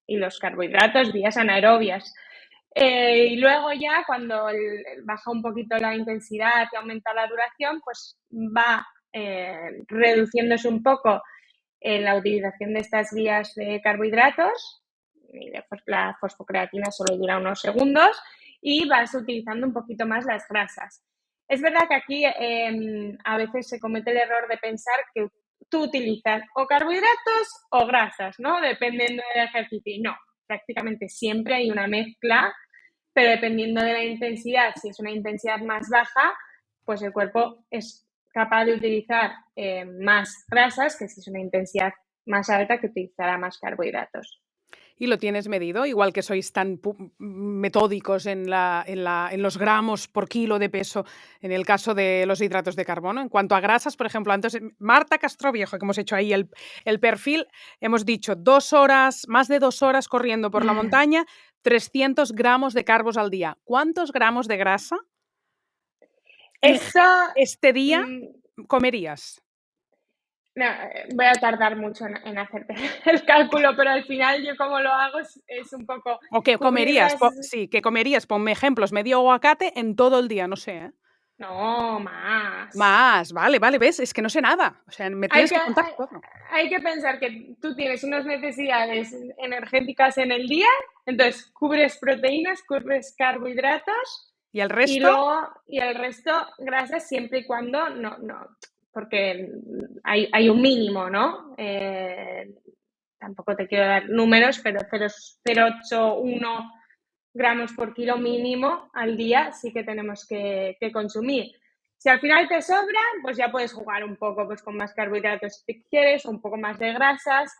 los carbohidratos, vías anaerobias. Y luego ya cuando baja un poquito la intensidad y aumenta la duración, pues va reduciéndose un poco la utilización de estas vías de carbohidratos. Y la fosfocreatina solo dura unos segundos y vas utilizando un poquito más las grasas. Es verdad que aquí a veces se comete el error de pensar que tú utilizas o carbohidratos o grasas, ¿no? Dependiendo del ejercicio. Y no, prácticamente siempre hay una mezcla, pero dependiendo de la intensidad, si es una intensidad más baja, pues el cuerpo es capaz de utilizar más grasas que si es una intensidad más alta, que utilizará más carbohidratos. ¿Y lo tienes medido? Igual que sois tan metódicos en los gramos por kilo de peso en el caso de los hidratos de carbono. En cuanto a grasas, por ejemplo, antes Marta Castroviejo, que hemos hecho ahí el perfil, hemos dicho 2 horas, más de 2 horas corriendo por la montaña, 300 gramos de carbos al día. ¿Cuántos gramos de grasa Esto, este día comerías? No, voy a tardar mucho en hacerte el cálculo, pero al final yo como lo hago es un poco... ¿O qué comerías? Las... Sí, ¿qué comerías? Ponme ejemplos, medio aguacate en todo el día, no sé, ¿eh? No, más. Más, vale, ves, es que no sé nada. O sea, me tienes que contar todo. Hay que pensar que tú tienes unas necesidades energéticas en el día, entonces cubres proteínas, cubres carbohidratos ¿Y el resto? Y el resto grasas siempre y cuando no, porque hay un mínimo, ¿no? Tampoco te quiero dar números, pero 0,81 gramos por kilo mínimo al día sí que tenemos que consumir. Si al final te sobra, pues ya puedes jugar un poco pues, con más carbohidratos si quieres, un poco más de grasas,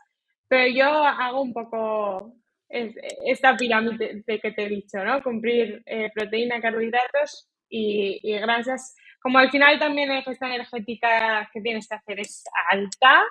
pero yo hago un poco esta pirámide que te he dicho, ¿no? Cumplir proteína, carbohidratos y grasas. Como al final también la ingesta energética que tienes que hacer es alta,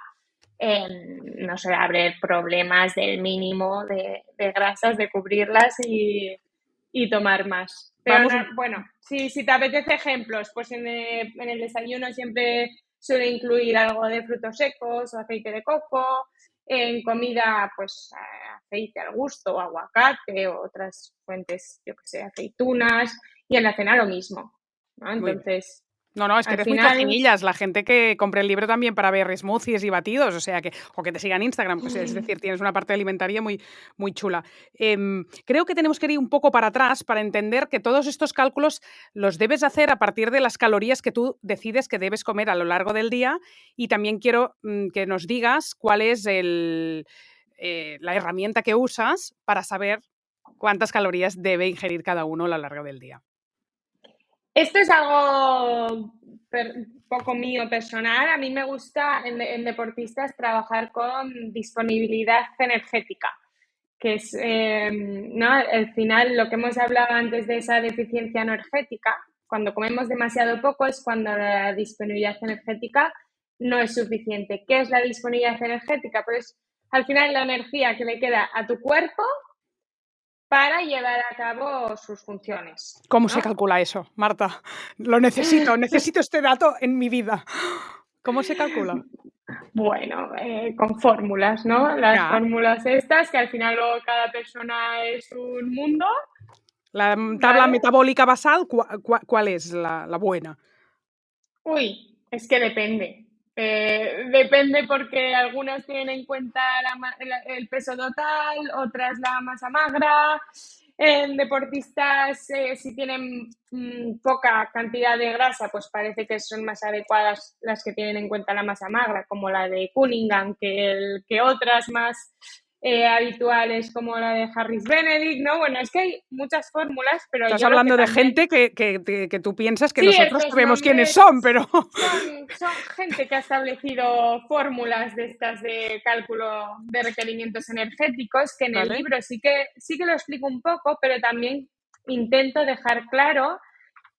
no suele haber problemas del mínimo de grasas, de cubrirlas y tomar más. Pero Vamos. bueno, si te apetece ejemplos, pues en el desayuno siempre suele incluir algo de frutos secos o aceite de coco. En comida, pues aceite al gusto, o aguacate o otras fuentes, yo que sé, aceitunas. Y en la cena lo mismo, ¿no? Entonces... No, es que eres muy cojinillas. La gente que compre el libro también para ver smoothies y batidos, o sea, o que te siga en Instagram, pues, es decir, tienes una parte alimentaria muy, muy chula. Creo que tenemos que ir un poco para atrás para entender que todos estos cálculos los debes hacer a partir de las calorías que tú decides que debes comer a lo largo del día, y también quiero que nos digas cuál es la herramienta que usas para saber cuántas calorías debe ingerir cada uno a lo largo del día. Esto es algo poco mío personal. A mí me gusta en deportistas trabajar con disponibilidad energética, que es, ¿no? Al final, lo que hemos hablado antes de esa deficiencia energética, cuando comemos demasiado poco es cuando la disponibilidad energética no es suficiente. ¿Qué es la disponibilidad energética? Pues al final la energía que le queda a tu cuerpo para llevar a cabo sus funciones. ¿Cómo se calcula eso, Marta? Lo necesito este dato en mi vida. ¿Cómo se calcula? Bueno, con fórmulas, ¿no? Las fórmulas estas, que al final luego cada persona es un mundo. La tabla metabólica basal, ¿cuál es la buena? Uy, es que depende. Depende porque algunas tienen en cuenta el peso total, otras la masa magra. Deportistas, si tienen poca cantidad de grasa, pues parece que son más adecuadas las que tienen en cuenta la masa magra, como la de Cunningham, que otras más habituales como la de Harris Benedict, ¿no? Bueno, es que hay muchas fórmulas, pero estás hablando de gente que tú piensas que nosotros sabemos quiénes son, pero... Son gente que ha establecido fórmulas de estas de cálculo de requerimientos energéticos, que en el libro sí que lo explico un poco, pero también intento dejar claro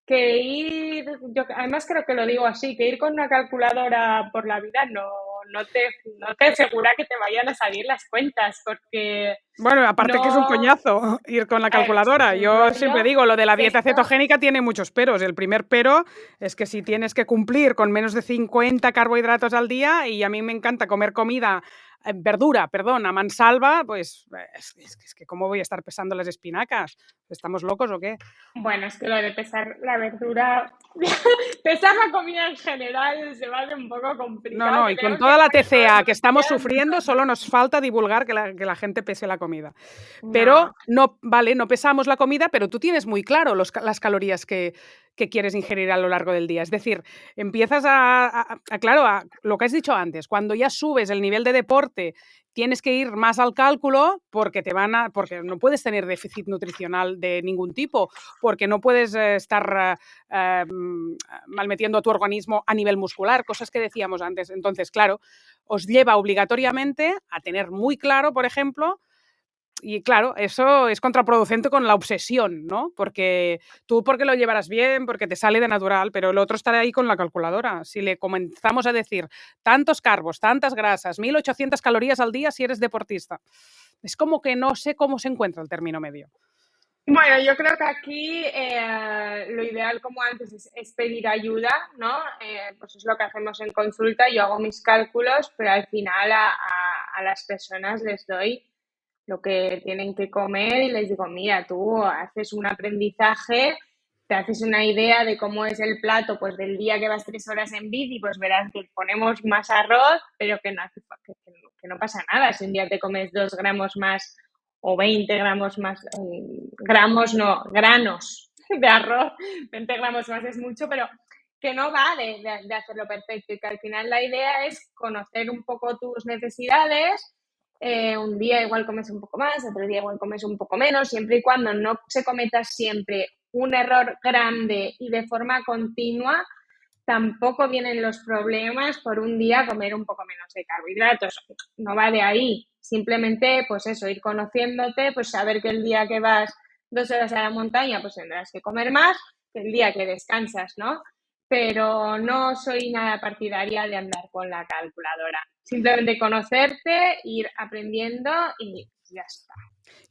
que yo además creo que lo digo así, que ir con una calculadora por la vida no te asegura que te vayan a salir las cuentas, porque... Bueno, aparte que es un coñazo ir con la calculadora. Yo siempre digo, lo de la dieta cetogénica tiene muchos peros. El primer pero es que si tienes que cumplir con menos de 50 carbohidratos al día, y a mí me encanta comer comida verdura, perdón, a mansalva, pues es que ¿cómo voy a estar pesando las espinacas? ¿Estamos locos o qué? Bueno, es que lo de pesar la verdura, pesar la comida en general se va a hacer un poco No, complicado. no, y con Tenemos que toda la ponernos TCA que los estamos pies. sufriendo, solo nos falta divulgar que la gente pese la comida. No, Pero no, vale, no pesamos la comida, pero tú tienes muy claro las calorías que quieres ingerir a lo largo del día. Es decir, empiezas claro, a lo que has dicho antes, cuando ya subes el nivel de deporte, tienes que ir más al cálculo porque porque no puedes tener déficit nutricional de ningún tipo, porque no puedes estar malmetiendo a tu organismo a nivel muscular, cosas que decíamos antes. Entonces, claro, os lleva obligatoriamente a tener muy claro, por ejemplo, y claro, eso es contraproducente con la obsesión, ¿no? Porque tú porque lo llevarás bien, porque te sale de natural, pero el otro estará ahí con la calculadora. Si le comenzamos a decir tantos carbos, tantas grasas, 1800 calorías al día si eres deportista, es como que no sé cómo se encuentra el término medio. bueno, yo creo que aquí lo ideal, como antes, es pedir ayuda, ¿no? Pues es lo que hacemos en consulta. Yo hago mis cálculos, pero al final a las personas les doy lo que tienen que comer y les digo, mira, tú haces un aprendizaje, te haces una idea de cómo es el plato, pues del día que vas 3 horas en bici, pues verás que ponemos más arroz, pero que no, que no pasa nada. Si un día te comes 2 gramos más o 20 gramos más, gramos no, granos de arroz, 20 gramos más es mucho, pero que no vale de hacerlo perfecto y que al final la idea es conocer un poco tus necesidades. Un día igual comes un poco más, otro día igual comes un poco menos, siempre y cuando no se cometa siempre un error grande y de forma continua, tampoco vienen los problemas por un día comer un poco menos de carbohidratos. No va de ahí. Simplemente, pues eso, ir conociéndote, pues saber que el día que vas 2 horas a la montaña, pues tendrás que comer más que el día que descansas, ¿no? Pero no soy nada partidaria de andar con la calculadora. Simplemente conocerte, ir aprendiendo y ya está.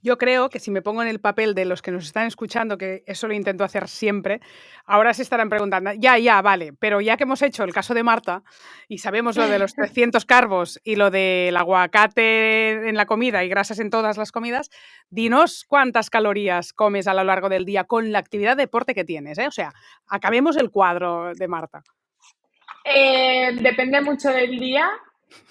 Yo creo que si me pongo en el papel de los que nos están escuchando, que eso lo intento hacer siempre, ahora se estarán preguntando, ya, vale, pero ya que hemos hecho el caso de Marta y sabemos lo de los 300 carbos y lo del aguacate en la comida y grasas en todas las comidas, dinos cuántas calorías comes a lo largo del día con la actividad de deporte que tienes, ¿eh? O sea, acabemos el cuadro de Marta. Depende mucho del día,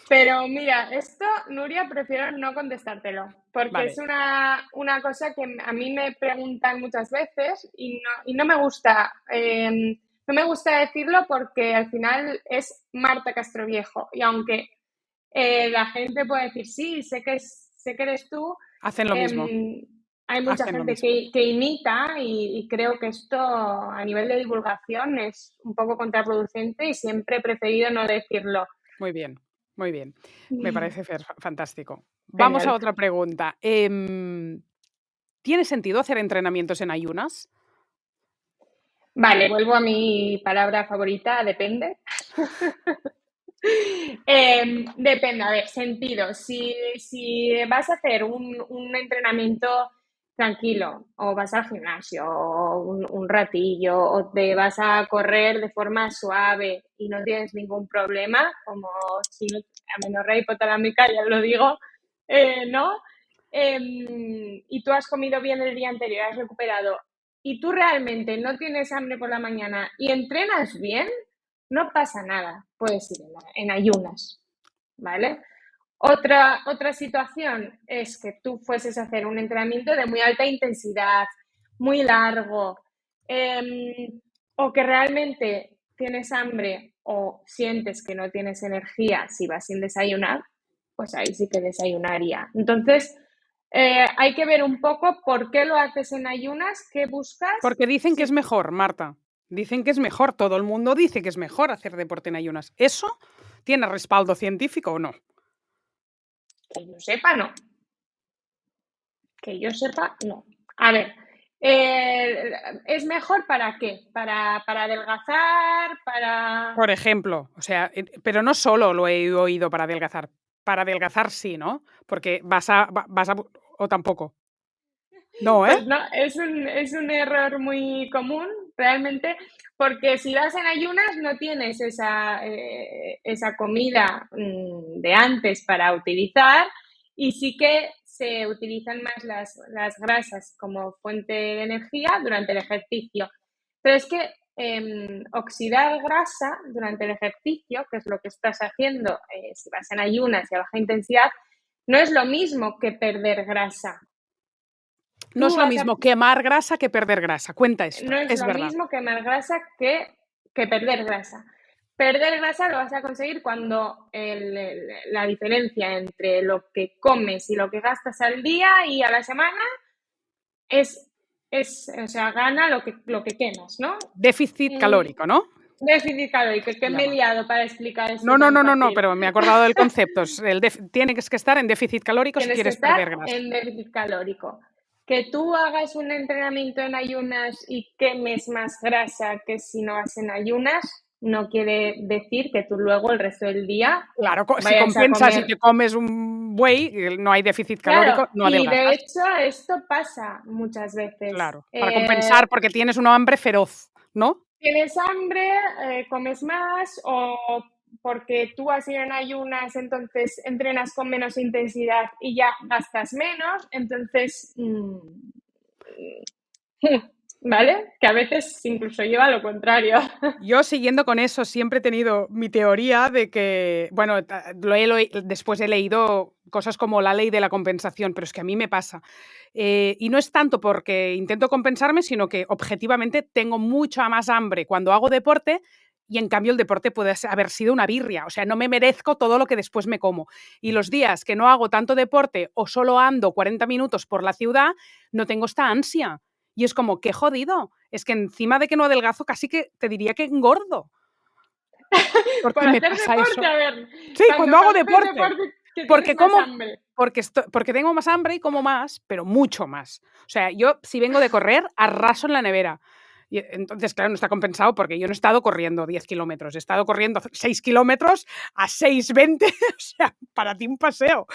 pero mira, esto, Nuria, prefiero no contestártelo, porque es Vale. una cosa que a mí me preguntan muchas veces y no me gusta. No me gusta decirlo porque al final es Marta Castroviejo y aunque la gente puede decir, sí, sé que eres tú, Hacen lo mismo. em, hay mucha Hacen lo gente mismo. que imita y creo que esto a nivel de divulgación es un poco contraproducente y siempre he preferido no decirlo. Muy bien, muy bien. Me parece fantástico. Vamos a Genial. otra pregunta. ¿Tiene sentido hacer entrenamientos en ayunas? Vale, vuelvo a mi palabra favorita, depende. Depende, a ver, sentido. Si vas a hacer un entrenamiento tranquilo, o vas al gimnasio, o un ratillo, o te vas a correr de forma suave y no tienes ningún problema, como si amenorrea hipotalámica, ya lo digo, ¿no? Y tú has comido bien el día anterior, has recuperado, y tú realmente no tienes hambre por la mañana y entrenas bien, no pasa nada, puedes ir en ayunas, ¿vale? Otra situación es que tú fueses a hacer un entrenamiento de muy alta intensidad, muy largo, o que realmente tienes hambre o sientes que no tienes energía si vas sin desayunar, pues ahí sí que desayunaría. Entonces, hay que ver un poco por qué lo haces en ayunas, qué buscas. Porque dicen que es Sí, mejor, Marta. Dicen que es mejor. Todo el mundo dice que es mejor hacer deporte en ayunas. ¿Eso tiene respaldo científico o no? que yo sepa, no. Que yo sepa, no. A ver, ¿es mejor para qué? ¿Para adelgazar? Por ejemplo, o sea, pero no solo lo he oído para adelgazar. Para adelgazar sí, ¿no? Porque o tampoco. No, ¿eh? Pues no, es un error muy común realmente, porque si vas en ayunas no tienes esa comida de antes para utilizar y sí que se utilizan más las grasas como fuente de energía durante el ejercicio. Pero es que oxidar grasa durante el ejercicio, que es lo que estás haciendo si vas en ayunas y a baja intensidad, no es lo mismo que perder grasa. No es lo mismo quemar grasa que perder grasa. Cuenta esto, No es es lo verdad. mismo quemar grasa que perder grasa. Perder grasa lo vas a conseguir cuando la diferencia entre lo que comes y lo que gastas al día y a la semana o sea, gana lo que quemas, ¿no? Déficit calórico, ¿no? Déficit calórico, Se que me he llama. liado para explicar esto No, no, tan no, no, no, fácil. pero me he acordado del concepto. Tienes que estar en déficit calórico si Tienes que quieres estar perder grasa. en déficit calórico. Que tú hagas un entrenamiento en ayunas y quemes más grasa que si no vas en ayunas, no quiere decir que tú luego el resto del día Claro, si vayas a compensas y comer. te comes un buey, no hay déficit Claro, calórico, no y de adelgazas. hecho esto pasa muchas veces. Claro, para compensar porque tienes una hambre feroz, ¿no? Tienes hambre, comes más o porque tú has ido en ayunas, entonces entrenas con menos intensidad y ya gastas menos, entonces, ¿vale? Que a veces incluso lleva a lo contrario. Yo, siguiendo con eso, siempre he tenido mi teoría de que, bueno, después he leído cosas como la ley de la compensación, pero es que a mí me pasa. Y no es tanto porque intento compensarme, sino que objetivamente tengo mucha más hambre cuando hago deporte y en cambio el deporte puede haber sido una birria. O sea, no me merezco todo lo que después me como. Y los días que no hago tanto deporte o solo ando 40 minutos por la ciudad, no tengo esta ansia. Y es como, qué jodido. Es que encima de que no adelgazo, casi que te diría que engordo. Por Porque me hacer pasa deporte, eso. a ver, Sí, cuando hago cuando haces deporte. deporte que tienes Porque más como, hambre. porque tengo más hambre y como más, pero mucho más. O sea, yo si vengo de correr, arraso en la nevera. Y entonces, claro, no está compensado porque yo no he estado corriendo 10 kilómetros, he estado corriendo 6 kilómetros a 6,20, o sea, para ti un paseo.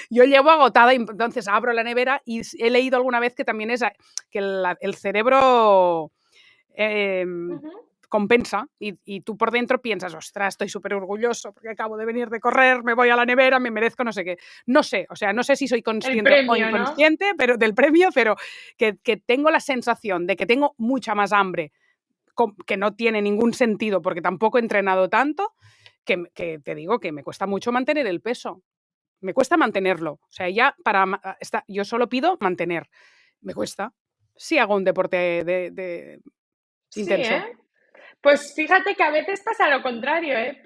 Yo llevo agotada y entonces abro la nevera y he leído alguna vez que también es que el cerebro compensa y tú por dentro piensas, ostras, estoy súper orgulloso porque acabo de venir de correr, me voy a la nevera, me merezco no sé qué. No sé, o sea, no sé si soy El consciente o premio, ¿no? inconsciente pero del premio, pero que tengo la sensación de que tengo mucha más hambre, que no tiene ningún sentido porque tampoco he entrenado tanto, que te digo que me cuesta mucho mantener el peso. Me cuesta mantenerlo. O sea, ya yo solo pido mantener. Me cuesta. Sí hago un deporte Sí, ¿eh? intenso. Pues fíjate que a veces pasa lo contrario, ¿eh?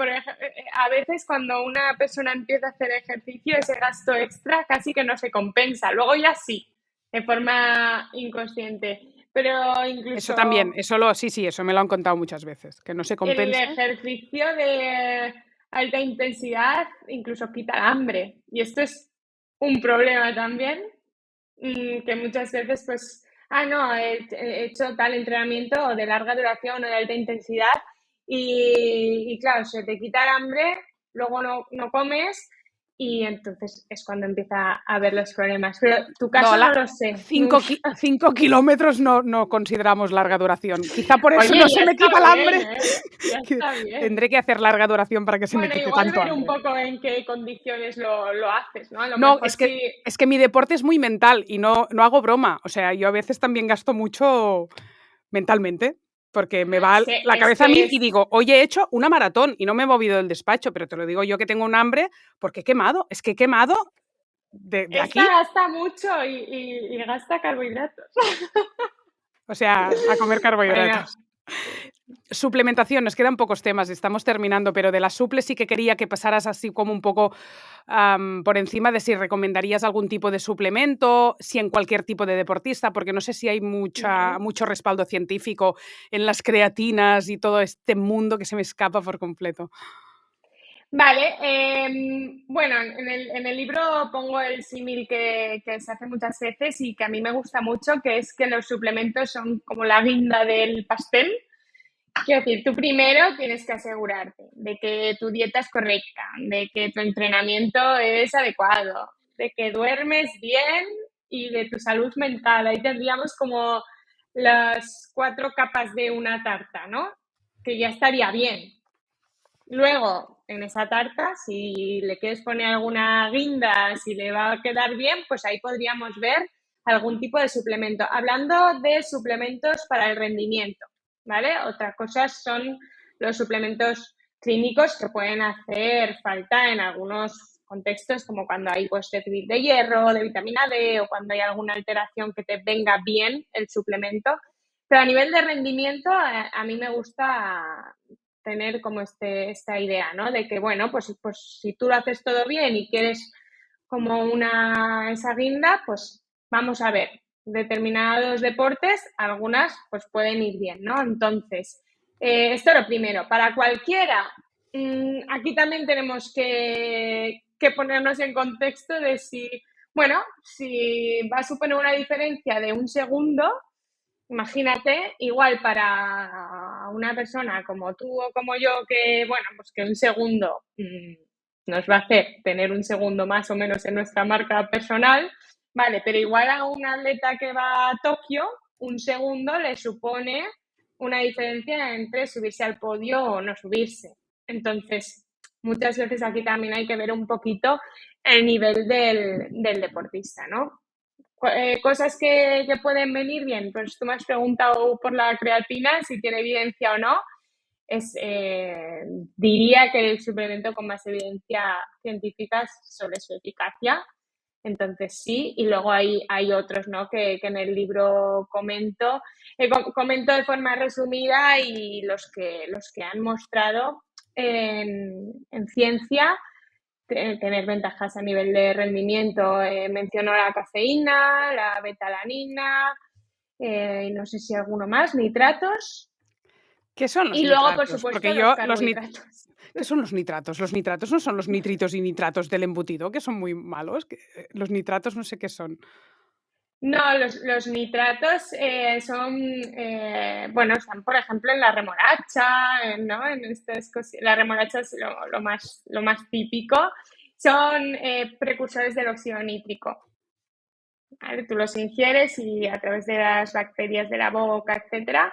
A veces cuando una persona empieza a hacer ejercicio, ese gasto extra casi que no se compensa. Luego ya sí, de forma inconsciente. Pero Eso también, incluso sí, eso me lo han contado muchas veces, que no se el compensa. ejercicio de alta intensidad incluso quita el hambre. Y esto es un problema también, que muchas veces pues, no, he hecho tal entrenamiento de larga duración o de alta intensidad y claro, se te quita el hambre, luego no comes y entonces es cuando empieza a haber los problemas. Pero tu No, caso no lo sé. 5 kilómetros no consideramos larga duración. Quizá por eso Oye, no se ya me está quita el bien, hambre. ¿eh? Ya está bien. Tendré que hacer larga duración para que se me Bueno, quite igual tanto ver un hambre. poco en qué condiciones lo haces, ¿no? A lo No, mejor sí. es que mi deporte es muy mental y no hago broma. O sea, yo a veces también gasto mucho mentalmente, porque me va la Es cabeza a que mil y es, digo, hoy he hecho una maratón y no me he movido del despacho, pero te lo digo yo que tengo un hambre porque he quemado. Es que he quemado de esta aquí, gasta mucho y gasta carbohidratos. o sea, a comer Bueno, carbohidratos. Suplementación, nos quedan pocos temas, estamos terminando, pero de la suple sí que quería que pasaras así como un poco por encima de si recomendarías algún tipo de suplemento, si en cualquier tipo de deportista, porque no sé si hay vale. mucho respaldo científico en las creatinas y todo este mundo que se me escapa por completo. Vale, bueno, en el libro pongo el símil que se hace muchas veces y que a mí me gusta mucho, que es que los suplementos son como la guinda del pastel. Quiero decir, tú primero tienes que asegurarte de que tu dieta es correcta, de que tu entrenamiento es adecuado, de que duermes bien y de tu salud mental. Ahí tendríamos como las 4 capas de una tarta, ¿no? Que ya estaría bien. Luego, en esa tarta, si le quieres poner alguna guinda, si le va a quedar bien, pues ahí podríamos ver algún tipo de suplemento. Hablando de suplementos para el rendimiento, ¿vale? Otra cosa son los suplementos clínicos que pueden hacer falta en algunos contextos, como cuando hay pues déficit de hierro, de vitamina D o cuando hay alguna alteración que te venga bien el suplemento. Pero a nivel de rendimiento, a mí me gusta tener como esta idea, ¿no? De que, bueno, pues si tú lo haces todo bien y quieres como esa guinda, pues vamos a ver, determinados deportes, algunas pues pueden ir bien, ¿no? Entonces, esto es lo primero. Para cualquiera, aquí también tenemos que ponernos en contexto de si, bueno, si va a suponer una diferencia de un segundo, imagínate, igual para una persona como tú o como yo, que, bueno, pues que un segundo nos va a hacer tener un segundo más o menos en nuestra marca personal, vale, pero igual a un atleta que va a Tokio, un segundo le supone una diferencia entre subirse al podio o no subirse. Entonces, muchas veces aquí también hay que ver un poquito el nivel del deportista, ¿no? Cosas que pueden venir bien, pues tú me has preguntado por la creatina, si tiene evidencia o no. Diría que el suplemento con más evidencia científica sobre su eficacia. Entonces sí, y luego hay otros, ¿no? que en el libro comento de forma resumida, y los que han mostrado en ciencia tener ventajas a nivel de rendimiento. Menciono la cafeína, la betalanina, no sé si alguno más, nitratos. ¿Qué son los Y luego, por nitratos? supuesto, Porque los yo carbohidratos. ¿Qué son los nitratos? Los nitratos no son los nitritos y nitratos del embutido, que son muy malos. Los nitratos no sé qué son. No, los nitratos son, bueno, están por ejemplo en la remolacha, ¿no? En estas cosas. La remolacha es lo más típico. Son precursores del óxido nítrico. ¿Vale? Tú los ingieres y a través de las bacterias de la boca, etcétera,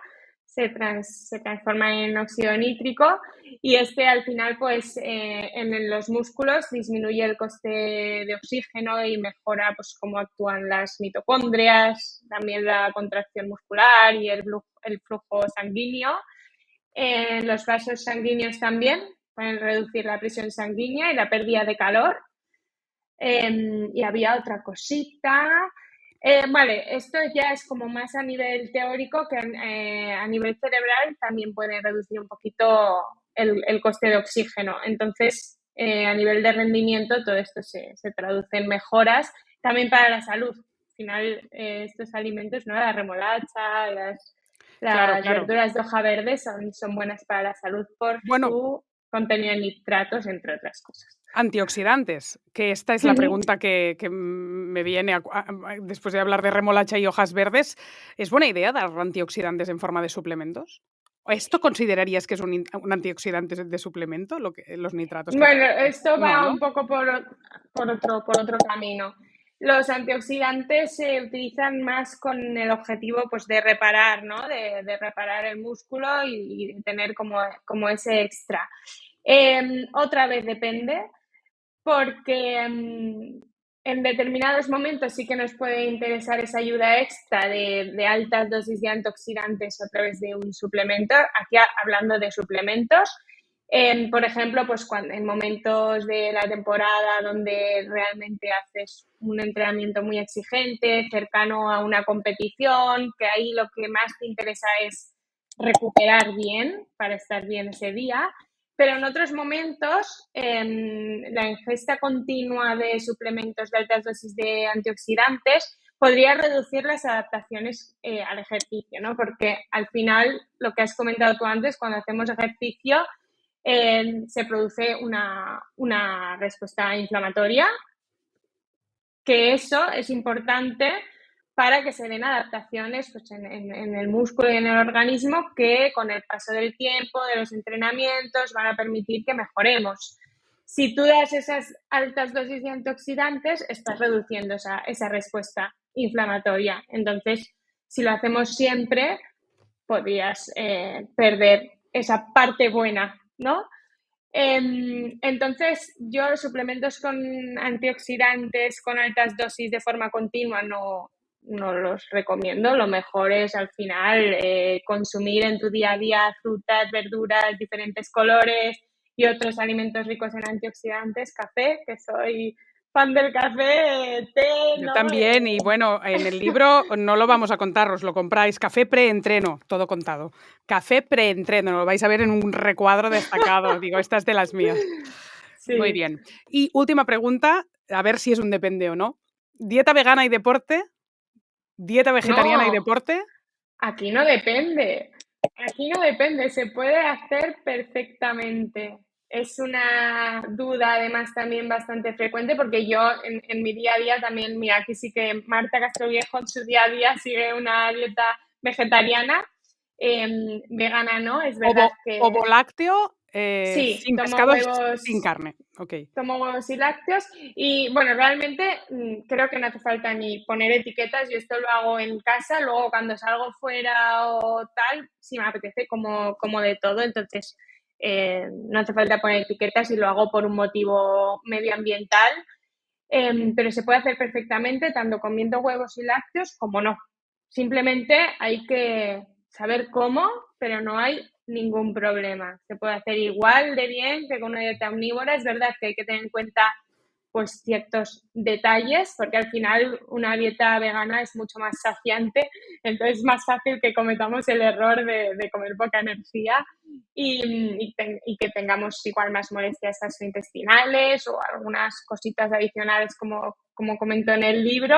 se transforma en óxido nítrico, y al final, pues en los músculos disminuye el coste de oxígeno y mejora pues cómo actúan las mitocondrias, también la contracción muscular y el flujo sanguíneo. Los vasos sanguíneos también pueden reducir la presión sanguínea y la pérdida de calor. Y había otra cosita. Vale, esto ya es como más a nivel teórico, que a nivel cerebral también puede reducir un poquito el coste de oxígeno. Entonces, a nivel de rendimiento, todo esto se traduce en mejoras también para la salud. Al final, estos alimentos, ¿no? La remolacha, las Claro. verduras de hoja verde son buenas para la salud por Bueno, su contenido en nitratos, entre otras cosas. antioxidantes, que esta es la pregunta que me viene después de hablar de remolacha y hojas verdes. ¿Es buena idea dar antioxidantes en forma de suplementos? ¿Esto considerarías que es un antioxidante de suplemento, los nitratos que Bueno, traen? esto No, va ¿no? un poco por otro camino. Los antioxidantes se utilizan más con el objetivo, pues, de reparar, ¿no? De reparar el músculo y de tener como ese extra. Otra vez depende, porque en determinados momentos sí que nos puede interesar esa ayuda extra de altas dosis de antioxidantes a través de un suplemento. Aquí hablando de suplementos, por ejemplo, pues en momentos de la temporada donde realmente haces un entrenamiento muy exigente, cercano a una competición, que ahí lo que más te interesa es recuperar bien para estar bien ese día. Pero en otros momentos, la ingesta continua de suplementos de altas dosis de antioxidantes podría reducir las adaptaciones al ejercicio, ¿no? Porque al final, lo que has comentado tú antes, cuando hacemos ejercicio, se produce una respuesta inflamatoria, que eso es importante para que se den adaptaciones, pues, en el músculo y en el organismo, que con el paso del tiempo, de los entrenamientos, van a permitir que mejoremos. Si tú das esas altas dosis de antioxidantes, estás reduciendo esa respuesta inflamatoria. Entonces, si lo hacemos siempre, podrías perder esa parte buena, ¿no? Entonces, yo los suplementos con antioxidantes con altas dosis de forma continua no los recomiendo. Lo mejor es al final consumir en tu día a día frutas, verduras, diferentes colores y otros alimentos ricos en antioxidantes, café, que soy fan del café, té, Yo ¿no? también, y bueno, en el libro no lo vamos a contar, os lo compráis, café preentreno, todo contado. Café preentreno, lo vais a ver en un recuadro destacado, digo, esta es de las mías. Sí. Muy bien. Y última pregunta, a ver si es un depende o no. ¿Dieta vegana y deporte? ¿Dieta vegetariana y No, deporte? aquí no depende. Aquí no depende, se puede hacer perfectamente. Es una duda además también bastante frecuente porque yo en mi día a día también, mira, aquí sí que Marta Castroviejo en su día a día sigue una dieta vegetariana, vegana no, es verdad que Ovo lácteo, sí, sin tomo pescado, sin huevos. carne. Ok. Tomo huevos y lácteos y bueno, realmente creo que no hace falta ni poner etiquetas, yo esto lo hago en casa, luego cuando salgo fuera o tal, si me apetece como de todo, entonces no hace falta poner etiquetas y lo hago por un motivo medioambiental, pero se puede hacer perfectamente tanto comiendo huevos y lácteos como no. Simplemente hay que saber cómo, pero no hay ningún problema. Se puede hacer igual de bien que con una dieta omnívora. Es verdad que hay que tener en cuenta pues ciertos detalles, porque al final una dieta vegana es mucho más saciante, entonces es más fácil que cometamos el error de comer poca energía y que tengamos igual más molestias gastrointestinales o algunas cositas adicionales como comento en el libro,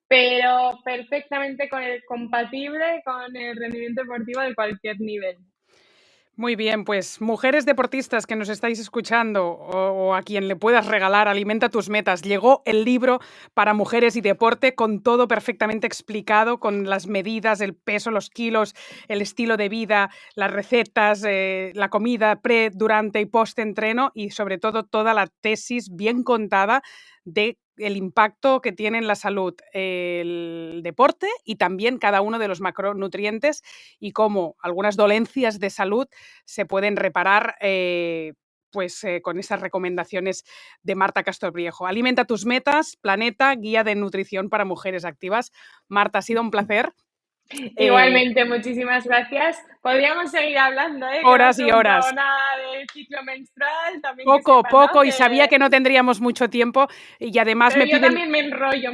pero perfectamente compatible con el rendimiento deportivo de cualquier nivel. Muy bien, pues mujeres deportistas que nos estáis escuchando o a quien le puedas regalar Alimenta tus metas, llegó el libro para mujeres y deporte con todo perfectamente explicado, con las medidas, el peso, los kilos, el estilo de vida, las recetas, la comida pre, durante y post entreno y sobre todo toda la tesis bien contada de el impacto que tiene en la salud el deporte y también cada uno de los macronutrientes y cómo algunas dolencias de salud se pueden reparar con esas recomendaciones de Marta Castroviejo. Alimenta tus metas, Planeta, guía de nutrición para mujeres activas. Marta, ha sido un placer. Igualmente, muchísimas gracias. Podríamos seguir hablando, Horas que no y has horas. preguntado nada del ciclo menstrual. También Poco, que sepas, ¿no? y sabía que no tendríamos mucho tiempo y además Pero me yo piden... también me enrollo.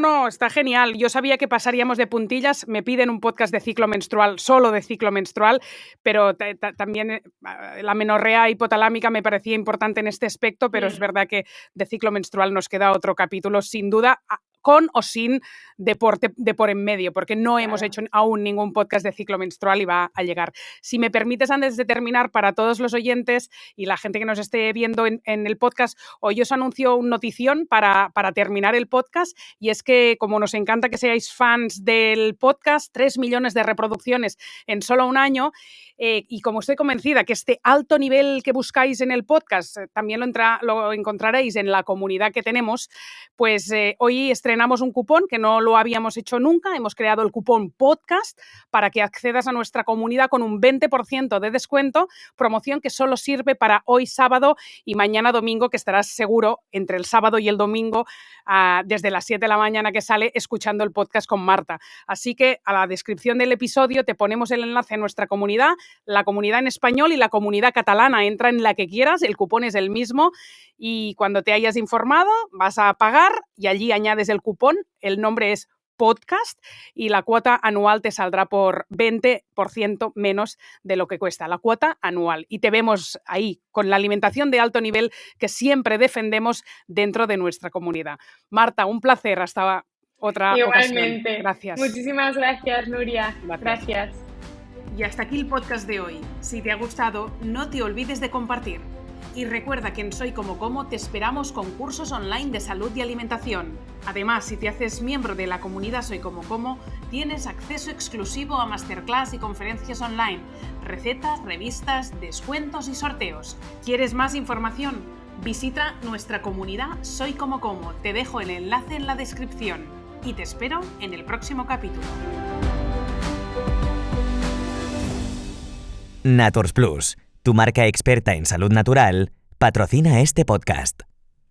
No, está genial. Yo sabía que pasaríamos de puntillas, me piden un podcast de ciclo menstrual, solo de ciclo menstrual, pero también la menorrea hipotalámica me parecía importante en este aspecto, pero es verdad que de ciclo menstrual nos queda otro capítulo, sin duda, con o sin deporte de por en medio, porque no hemos hecho aún ningún podcast de ciclo menstrual y va a llegar. Si me permites, antes de terminar, para todos los oyentes y la gente que nos esté viendo en el podcast, hoy os anuncio una notición para terminar el podcast, y es que como nos encanta que seáis fans del podcast, 3 millones de reproducciones en solo un año, y como estoy convencida que este alto nivel que buscáis en el podcast también lo encontraréis en la comunidad que tenemos, pues hoy estrenamos un cupón que no lo habíamos hecho nunca. Hemos creado el cupón podcast para que accedas a nuestra comunidad con un 20% de descuento, promoción que solo sirve para hoy sábado y mañana domingo, que estarás seguro entre el sábado y el domingo desde las 7 de la mañana que sale escuchando el podcast con Marta. Así que a la descripción del episodio te ponemos el enlace a nuestra comunidad, la comunidad en español y la comunidad catalana. Entra en la que quieras, el cupón es el mismo y cuando te hayas informado vas a pagar y allí añades el cupón, el nombre es podcast y la cuota anual te saldrá por 20% menos de lo que cuesta la cuota anual. Y te vemos ahí con la alimentación de alto nivel que siempre defendemos dentro de nuestra comunidad. Marta, un placer. Hasta otra Igualmente. ocasión. Gracias. Muchísimas gracias, Nuria. Gracias. Y hasta aquí el podcast de hoy. Si te ha gustado, no te olvides de compartir. Y recuerda que en Soy Como Como te esperamos con cursos online de salud y alimentación. Además, si te haces miembro de la comunidad Soy Como Como, tienes acceso exclusivo a masterclass y conferencias online, recetas, revistas, descuentos y sorteos. ¿Quieres más información? Visita nuestra comunidad Soy Como Como. Te dejo el enlace en la descripción. y te espero en el próximo capítulo. Naturs Plus, tu marca experta en salud natural, patrocina este podcast.